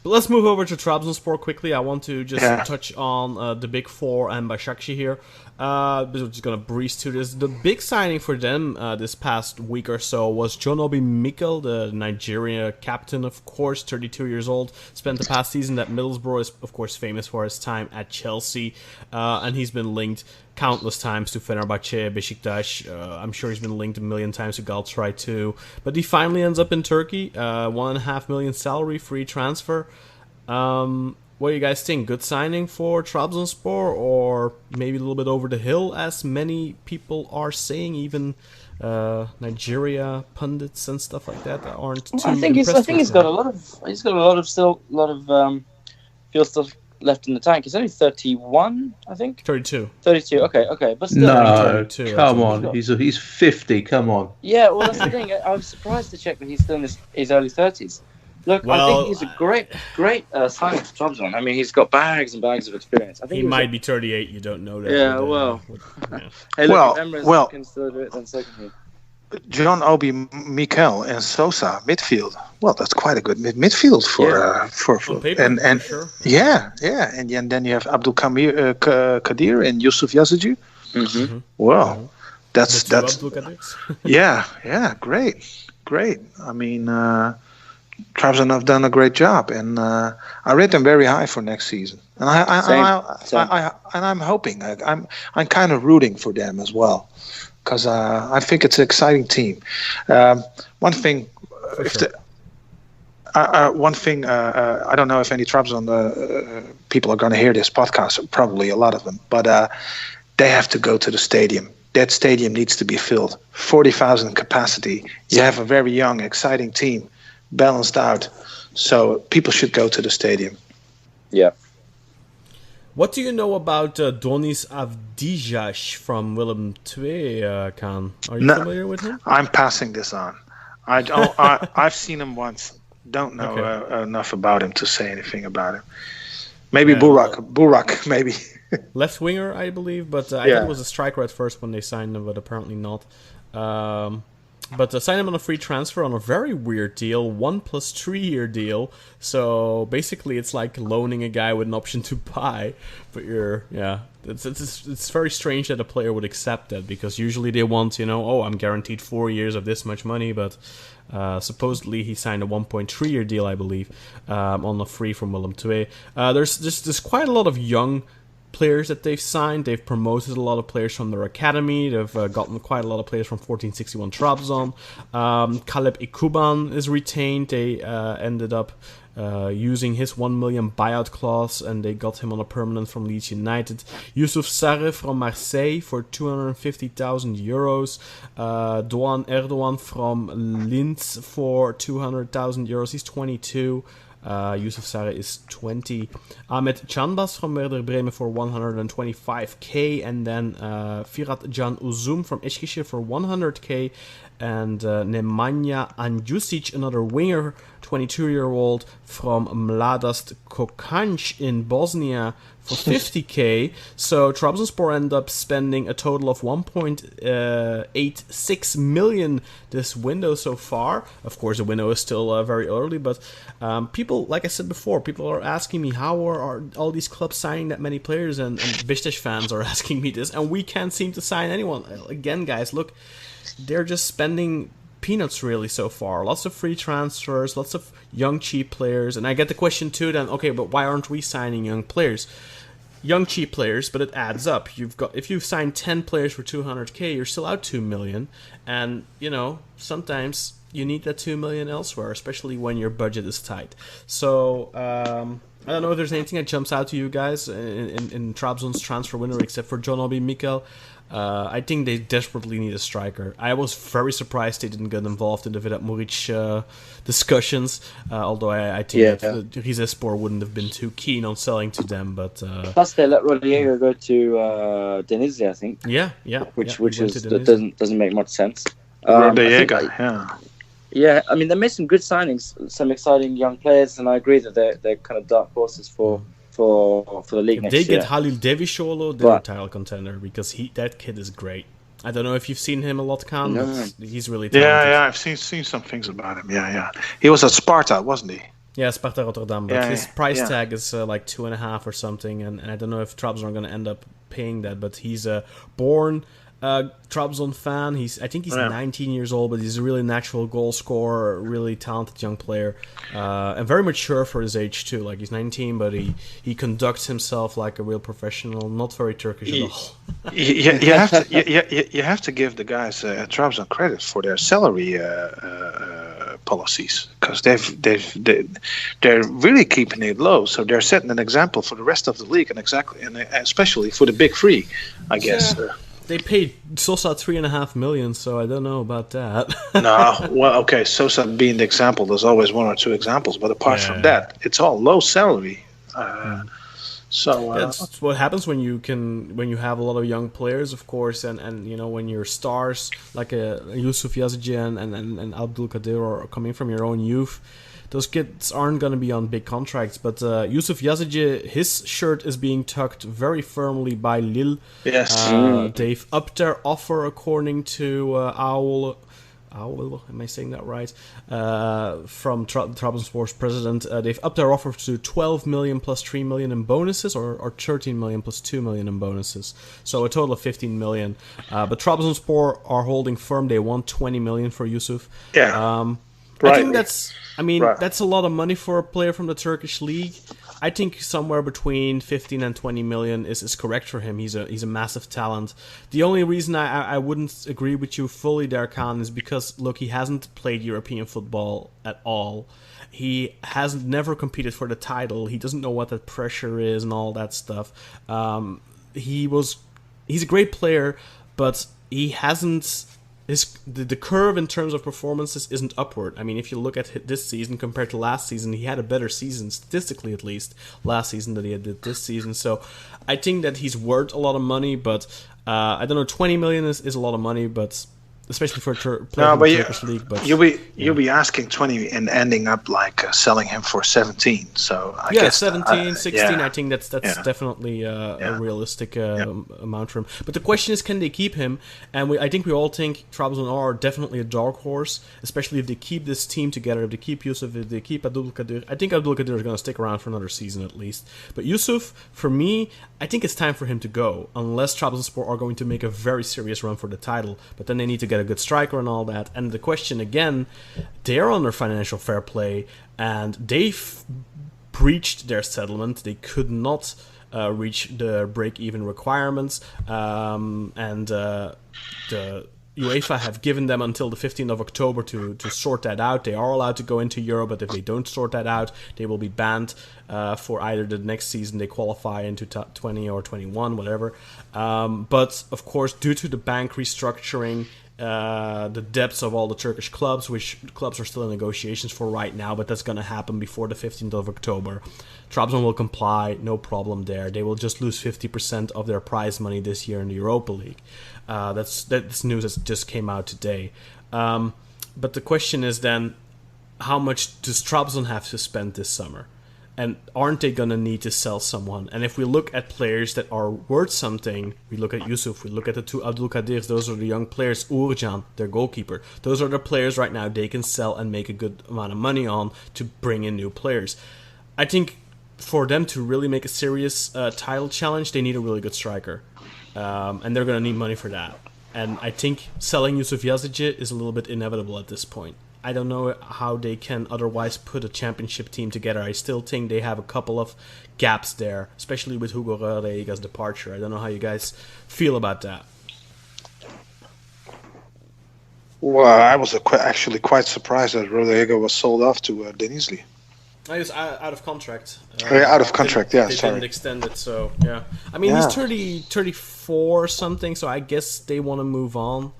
But let's move over to Trabzonspor quickly. I want to just touch on the Big Four and Başakşehir here. We're just going to breeze through this. The big signing for them this past week or so was Obi Mikel, the Nigeria captain, of course, 32 years old. Spent the past season at Middlesbrough, is of course famous for his time at Chelsea. And he's been linked countless times to Fenerbahçe, Besiktas. I'm sure he's been linked a million times to Galatasaray too. But he finally ends up in Turkey. 1.5 million salary, free transfer. What do you guys think? Good signing for Trabzonspor, or maybe a little bit over the hill, as many people are saying, even Nigeria pundits and stuff like that aren't too impressed. I think he's got a lot of fuel still left in the tank. He's only 31, I think. 32. 32. Okay, but still. No, 32, come on. He's 50. Come on. Yeah, well, that's the thing. I was surprised to check that he's still in his early 30s. Look, I think he's a great signing for Trabzon. I mean, he's got bags and bags of experience. I think he might be 38. You don't know that. Yeah, Hey, look, if Emre can still do it, then so can he. Obi Mikel and Sosa midfield. Well, that's quite a good midfield for paper, and for sure. Yeah, and then you have Abdul Kadir and Yusuf Yazıcı. Mm-hmm. Well, that's great. I mean, Trabzon have done a great job, and I rate them very high for next season. And I'm hoping. I'm kind of rooting for them as well, because I think it's an exciting team. One thing, I don't know if any Trabzon people are going to hear this podcast. Probably a lot of them, but they have to go to the stadium. That stadium needs to be filled. 40,000 capacity. You have a very young, exciting team, balanced out. So people should go to the stadium. Yeah. What do you know about Deniz Avdijash from Willem II, Kaan? Are you familiar with him? I'm passing this on. I've seen him once. Don't know enough about him to say anything about him. Maybe Burak, maybe. Left winger, I believe, but I thought it was a striker at first when they signed him, but apparently not. But signed him on a free transfer on a very weird deal, 1 + 3 year deal. So basically, it's like loaning a guy with an option to buy. But it's very strange that a player would accept that, because usually they want, I'm guaranteed 4 years of this much money, but supposedly he signed a 1.3 year deal, I believe, on a free from Willem II. There's quite a lot of young players that they've signed. They've promoted a lot of players from their academy. They've gotten quite a lot of players from 1461 Trabzon. Caleb Ikuban is retained. They ended up using his 1 million buyout clause, and they got him on a permanent from Leeds United. Yusuf Sarri from Marseille for 250,000 euros. Doğan Erdoğan from Linz for 200,000 euros. He's 22. Yusuf Sarri is 20. Ahmet Canbas from Werder Bremen for 125k, and then Firat Can Uzum from Eskişehir for 100k, and Nemanja Anjusic, another winger, 22-year-old from Mladost Kokanj in Bosnia for 50k. So Trabzonspor end up spending a total of 1.86 million this window so far. Of course, the window is still very early, but people, like I said before, people are asking me, how are all these clubs signing that many players? And Besiktas fans are asking me this, and we can't seem to sign anyone. Again, guys, look, they're just spending peanuts really so far. Lots of free transfers, lots of young cheap players, and I get the question too. Then okay, but why aren't we signing young players? Young cheap players, but it adds up. If you've signed 10 players for 200k, you're still out 2 million, and sometimes you need that 2 million elsewhere, especially when your budget is tight. So I don't know if there's anything that jumps out to you guys in Trabzon's transfer window except for John Obi Mikel. I think they desperately need a striker. I was very surprised they didn't get involved in the Vedat MUriqi discussions, although I think that Rizespor wouldn't have been too keen on selling to them. But plus they let Rodrigo go to Deniz, I think. Which doesn't make much sense. Rodrigo, yeah. I mean, they made some good signings, some exciting young players, and I agree that they're kind of dark horses for the league next year. If they get Halil Devishoglu, they're a title contender because that kid is great. I don't know if you've seen him a lot, Kaan, but he's really talented. Yeah, I've seen some things about him. Yeah. He was at Sparta, wasn't he? Yeah, Sparta Rotterdam, but his price tag is like 2.5 or something, and I don't know if Trabzon are going to end up paying that, but he's a born Trabzon fan. I think he's 19 years old, but he's a really natural goal scorer, really talented young player, and very mature for his age too. Like he's 19, but he conducts himself like a real professional. Not very Turkish at all. you have to give the guys at Trabzon credit for their salary policies, because they're really keeping it low. So they're setting an example for the rest of the league, and especially for the big three, I guess. Yeah. They paid Sosa 3.5 million, so I don't know about that. No, well, okay, Sosa being the example, there's always one or two examples, but apart from that, it's all low salary. So that's what happens when you have a lot of young players, of course, and when your stars like Yusuf Yazıcı and Abdul Kadir are coming from your own youth. Those kids aren't going to be on big contracts, but Yusuf Yazıcı, his shirt is being tucked very firmly by Lille. Yes. They've upped their offer according to Owl, am I saying that right? From Trabzonspor's president. They've upped their offer to 12 million plus 3 million in bonuses, or 13 million plus 2 million in bonuses. So a total of 15 million. But Trabzonspor are holding firm. They want 20 million for Yusuf. Yeah. I think that's a lot of money for a player from the Turkish league. I think somewhere between 15 and 20 million is correct for him. He's a massive talent. The only reason I wouldn't agree with you fully there, Kaan, is because, look, he hasn't played European football at all. He has never competed for the title. He doesn't know what that pressure is and all that stuff. He's a great player, but he hasn't... The curve in terms of performances isn't upward. I mean, if you look at this season compared to last season, he had a better season, statistically at least, last season than he did this season. So I think that he's worth a lot of money, but I don't know, 20 million is a lot of money, but especially for a player in the Turkish league. But you'll be asking 20 and ending up like selling him for 17. So I guess 17, 16. I think that's definitely a realistic amount for him. But the question is, can they keep him? And I think we all think Trabzon are definitely a dark horse, especially if they keep this team together. If they keep Yusuf, if they keep Abdul Kadir. I think Abdul Kadir is going to stick around for another season at least. But Yusuf, for me, I think it's time for him to go, unless Trabzonspor are going to make a very serious run for the title. But then they need to get a good striker and all that. And the question again, they're under financial fair play, and they've breached their settlement. They could not reach the break-even requirements, and the UEFA have given them until the 15th of October to sort that out. They are allowed to go into Euro, but if they don't sort that out, they will be banned for either the next season they qualify into 20 or 21, whatever. But, of course, due to the bank restructuring, the depths of all the Turkish clubs, which clubs are still in negotiations for right now, but that's going to happen before the 15th of October. Trabzon will comply, no problem there. They will just lose 50% of their prize money this year in the Europa League. That's news that just came out today. But the question is then, how much does Trabzon have to spend this summer? And aren't they going to need to sell someone? And if we look at players that are worth something, we look at Yusuf, we look at the two Abdul Kadirs, those are the young players, Uğurcan, their goalkeeper. Those are the players right now they can sell and make a good amount of money on to bring in new players. I think for them to really make a serious title challenge, they need a really good striker. And they're going to need money for that. And I think selling Yusuf Yazici is a little bit inevitable at this point. I don't know how they can otherwise put a championship team together. I still think they have a couple of gaps there, especially with Hugo Rodrigues' departure. I don't know how you guys feel about that. Well, I was actually quite surprised that Rodrigues was sold off to Deniz. He was out of contract. Out of contract, yeah, they sorry. Didn't extend it, so yeah. I mean, he's 34 or something, so I guess they want to move on.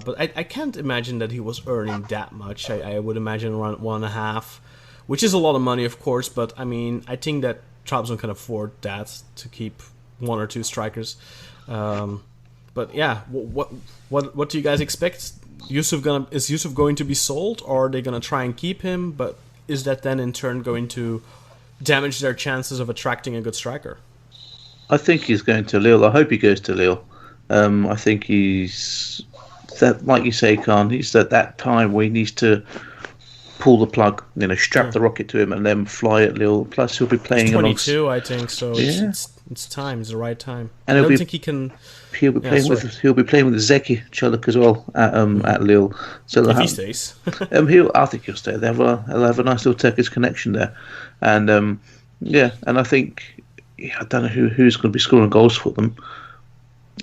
But I can't imagine that he was earning that much. I would imagine around 1.5, which is a lot of money, of course. But I mean, I think that Trabzon can afford that to keep 1 or 2 strikers. But yeah, what do you guys expect? Is Yusuf going to be sold, or are they gonna try and keep him? But is that then in turn going to damage their chances of attracting a good striker? I think he's going to Lille. I hope he goes to Lille. I think he's that, like you say, Kaan. He's at that time where he needs to pull the plug, strap the rocket to him, and then fly at Lille. Plus, he'll be playing. He's 22, I think. So it's time. It's the right time. And I don't think he can. He'll be playing with Zeki Çelik as well at Lille. So if he stays, I think he'll stay. They'll have a nice little Turkish connection there, and and I think I don't know who's going to be scoring goals for them.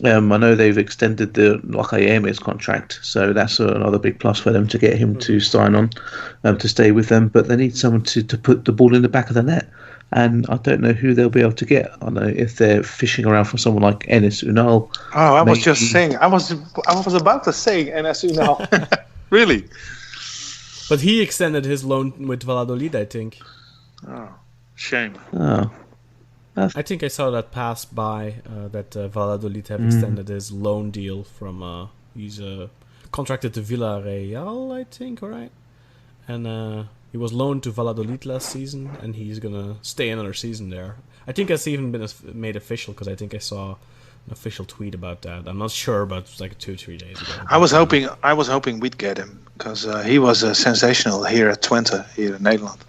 I know they've extended the Wakayeme's contract, so that's another big plus for them to get him to sign on, to stay with them. But they need someone to put the ball in the back of the net, and I don't know who they'll be able to get. I know if they're fishing around for someone like Enes Ünal. Oh, I was just saying. I was about to say Enes Ünal. Really? But he extended his loan with Valladolid, I think. Oh, shame. Oh. I think I saw that pass by that Valladolid have extended his loan deal from he's contracted to Villarreal, I think, right? And he was loaned to Valladolid last season, and he's gonna stay another season there. I think it's even been made official because I think I saw an official tweet about that. I'm not sure, but it was like 2-3 days ago. I was hoping we'd get him because he was sensational here at Twente, here in Nederland.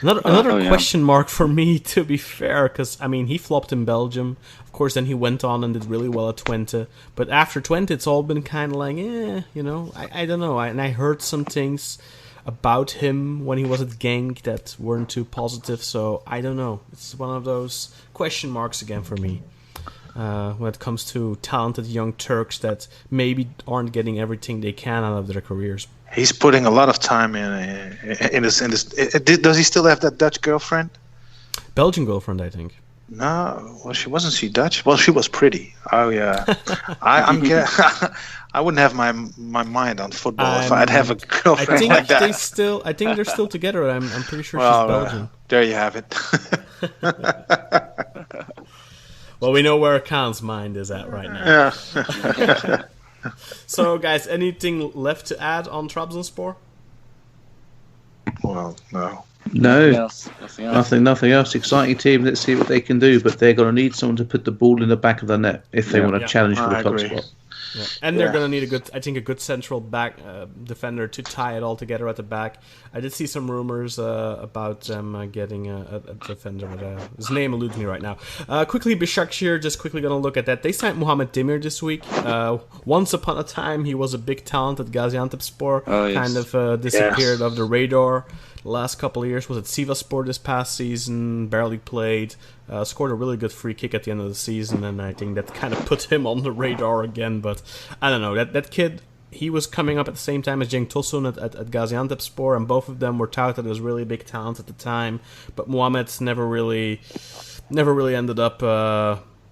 Another question mark for me, to be fair, because, I mean, he flopped in Belgium. Of course, then he went on and did really well at Twente. But after Twente, it's all been kind of like, I don't know. And I heard some things about him when he was at Genk that weren't too positive, so I don't know. It's one of those question marks again for me. When it comes to talented young Turks that maybe aren't getting everything they can out of their careers. He's putting a lot of time in this. Does he still have that Dutch girlfriend? Belgian girlfriend, I think. No, well, wasn't she Dutch? Well, she was pretty. Oh yeah, I wouldn't have my mind on football if I'd have a girlfriend like that. I think they're still together. I'm pretty sure she's Belgian. There you have it. Well, we know where Kaan's mind is at right now. Yeah. So, guys, anything left to add on Trabzonspor? Well, no. Nothing else. Exciting team. Let's see what they can do. But they're going to need someone to put the ball in the back of the net if they want to challenge for the top spot. Yeah. And they're going to need a good central back defender to tie it all together at the back. I did see some rumors about them getting a defender, but his name eludes me right now. Quickly, Başakşehir, just quickly going to look at that. They signed Muhammed Demir this week. Once upon a time, he was a big talent at Gaziantepspor. Kind of disappeared off the radar. The last couple of years was at Sivasspor this past season, barely played, scored a really good free kick at the end of the season, and I think that kind of put him on the radar again. But I don't know, that kid, he was coming up at the same time as Cenk Tosun at Gaziantepspor, and both of them were touted as really big talents at the time. But Muhammed never really ended up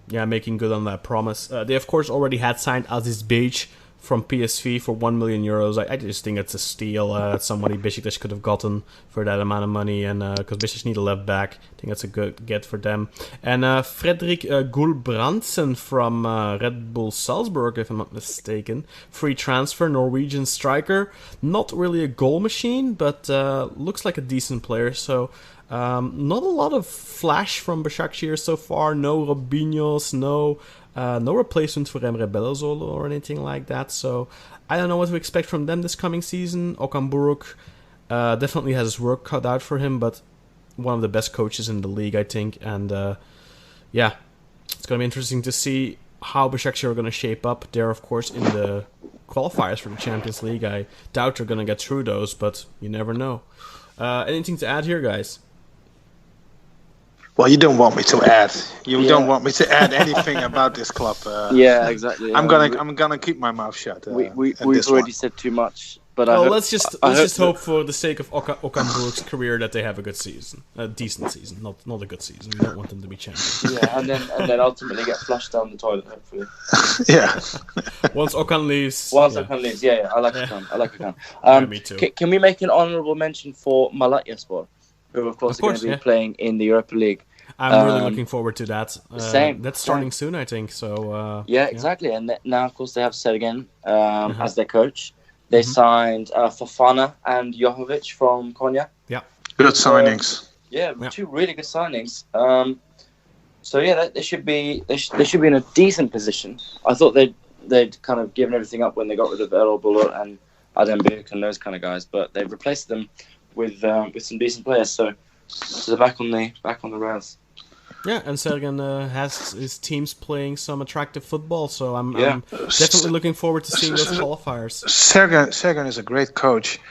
making good on that promise. They of course already had signed Aziz Bej from PSV for €1 million. I just think it's a steal. Somebody Besiktas could have gotten for that amount of money, and because Besiktas need a left back, I think that's a good get for them. And Fredrik Gulbrandsen from Red Bull Salzburg, if I'm not mistaken, free transfer, Norwegian striker. Not really a goal machine, but looks like a decent player. So not a lot of flash from Başakşehir so far. No Robinhos, no replacement for Emre Belözoglu or anything like that, so I don't know what to expect from them this coming season. Okan Buruk definitely has his work cut out for him, but one of the best coaches in the league, I think, and it's going to be interesting to see how Besiktas are going to shape up. They're, of course, in the qualifiers for the Champions League. I doubt they're going to get through those, but you never know. Anything to add here, guys? Well, you don't want me to add. You don't want me to add anything about this club. Yeah, exactly. I'm gonna keep my mouth shut. We've already said too much. But let's just hope for the sake of Okan Buruk's career that they have a good season, a decent season, not a good season. We don't want them to be champions. Yeah, and then ultimately get flushed down the toilet, hopefully. Yeah. Once Okan leaves. Okan leaves, yeah. I like Okan. Me too. Can we make an honourable mention for Malatyaspor, who of course are going to be playing in the Europa League? I'm really looking forward to that. Same. That's starting soon, I think. So. Yeah, exactly. And now, of course, they have Sergen as their coach. They signed Fofana and Johovic from Konya. Yeah. Good signings. Two really good signings. So yeah, they should be in a decent position. I thought they'd kind of given everything up when they got rid of Erol Bulut and Adem Büyük and those kind of guys, but they've replaced them with some decent players. So they're back on the rails. Yeah, and Sergen has his teams playing some attractive football, so I'm definitely looking forward to seeing those qualifiers. Sergen is a great coach.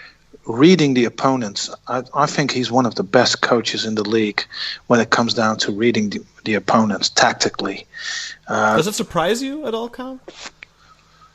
Reading the opponents, I think he's one of the best coaches in the league when it comes down to reading the opponents tactically. Does it surprise you at all, Kaan?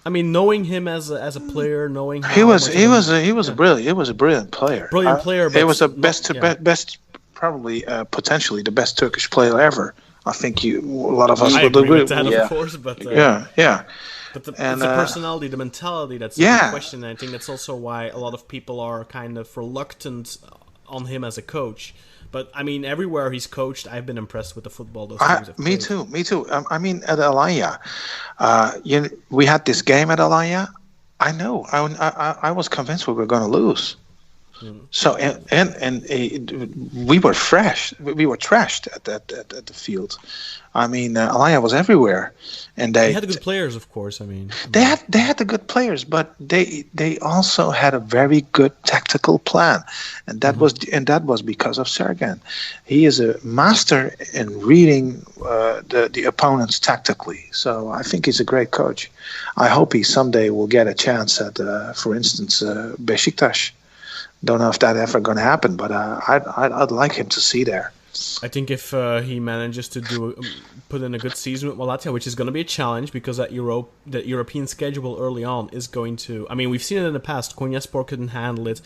I mean, knowing him as a player, knowing how he was a brilliant player. Brilliant player. He was best. Probably potentially the best Turkish player ever. I think a lot of us would agree with that, of course. But But the personality, the mentality that's the question. And I think that's also why a lot of people are kind of reluctant on him as a coach. But I mean, everywhere he's coached, I've been impressed with the football those teams have played. Me too. I mean, at Alanya, we had this game at Alanya. I know. I was convinced we were going to lose. So and we were trashed at the field. I mean, Alanya was everywhere, and they had the good players, of course. I mean, they had the good players, but they also had a very good tactical plan, and that was because of Sergen. He is a master in reading the opponents tactically. So I think he's a great coach. I hope he someday will get a chance at, for instance, Besiktas. Don't know if that's ever going to happen, but I'd like him to see there. I think if he manages to put in a good season with Malatya, which is going to be a challenge because that European schedule early on is going to. I mean, we've seen it in the past. Konyaspor couldn't handle it.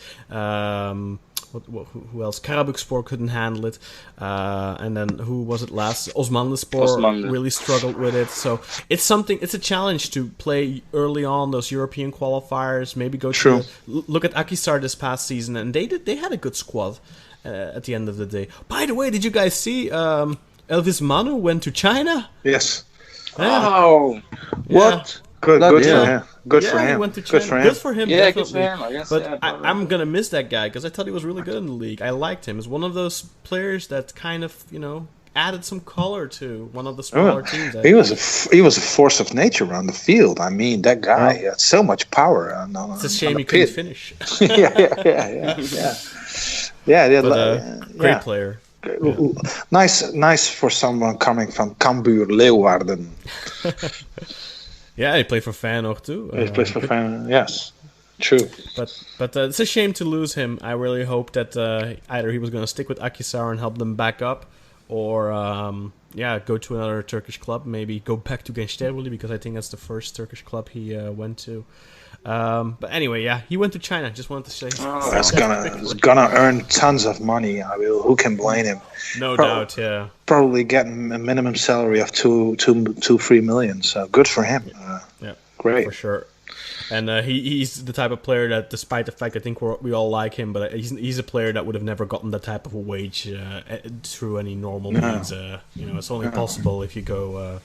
Who else? Karabükspor couldn't handle it. And then who was it last? Osmanlıspor really struggled with it. So it's a challenge to play early on those European qualifiers. Maybe go look at Akhisar this past season, and they had a good squad at the end of the day. By the way, did you guys see Elvis Manu went to China? Yes. Yeah. Oh, what? Good for him. Good for him. He went to China. Good for him. Yeah, definitely. good for him. I guess. But I'm gonna miss that guy because I thought he was really good in the league. I liked him. He's one of those players that kind of added some color to one of the smaller teams. He was a force of nature on the field. I mean, that guy had so much power. It's a shame he couldn't finish. Great player. Nice for someone coming from Cambuur Leeuwarden. Yeah, he played for Feyenoord too. He plays for Feyenoord, yes. True. But it's a shame to lose him. I really hope that either he was going to stick with Akhisar and help them back up, or go to another Turkish club. Maybe go back to Gençlerbirliği because I think that's the first Turkish club he went to. But anyway, he went to China. Just wanted to say. That's gonna earn tons of money. Who can blame him? No doubt. Yeah. Probably getting a minimum salary of 3 million. So good for him. Great for sure. And he's the type of player that, despite the fact I think we all like him, but he's a player that would have never gotten that type of a wage through any normal means. It's only possible if you go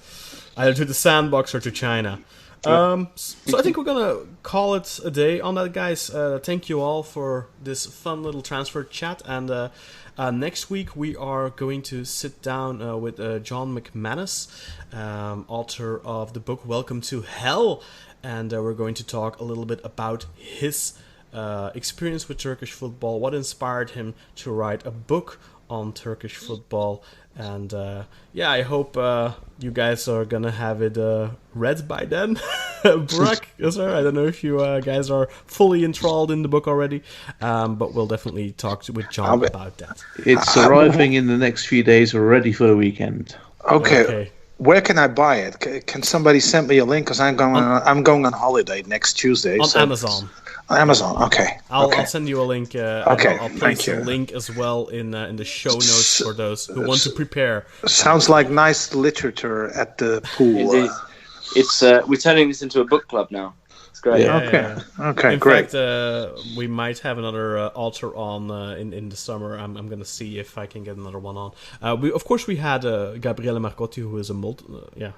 either to the Sandbox or to China. So I think we're gonna call it a day on that, guys. Thank you all for this fun little transfer chat, and next week we are going to sit down with John McManus, author of the book Welcome to Hell, and we're going to talk a little bit about his experience with Turkish football, what inspired him to write a book on Turkish football, And I hope you guys are gonna have it read by then. Burak, sir, I don't know if you guys are fully enthralled in the book already, but we'll definitely talk with John about that. It's arriving in the next few days. We're ready for the weekend. Okay. Where can I buy it? Can somebody send me a link? Because I'm going on holiday next Tuesday. On Amazon. On Amazon. Okay. I'll send you a link. Okay. I'll place a link as well in the show notes for those who want to prepare. Sounds like nice literature at the pool. Indeed. It's we're turning this into a book club now. It's great. Yeah. Okay. In Great. fact, we might have another author on in the summer. I'm going to see if I can get another one on. We had Gabriele Marcotti, who is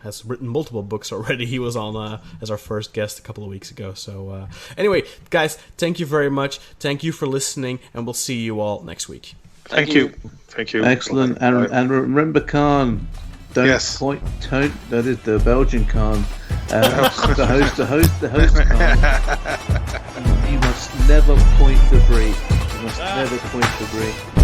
has written multiple books already. He was on as our first guest a couple of weeks ago. So anyway, guys, thank you very much. Thank you for listening, and we'll see you all next week. Thank you. Excellent. And remember, Kaan. That is the Belgian Kaan. The host Kaan. You must never point the break.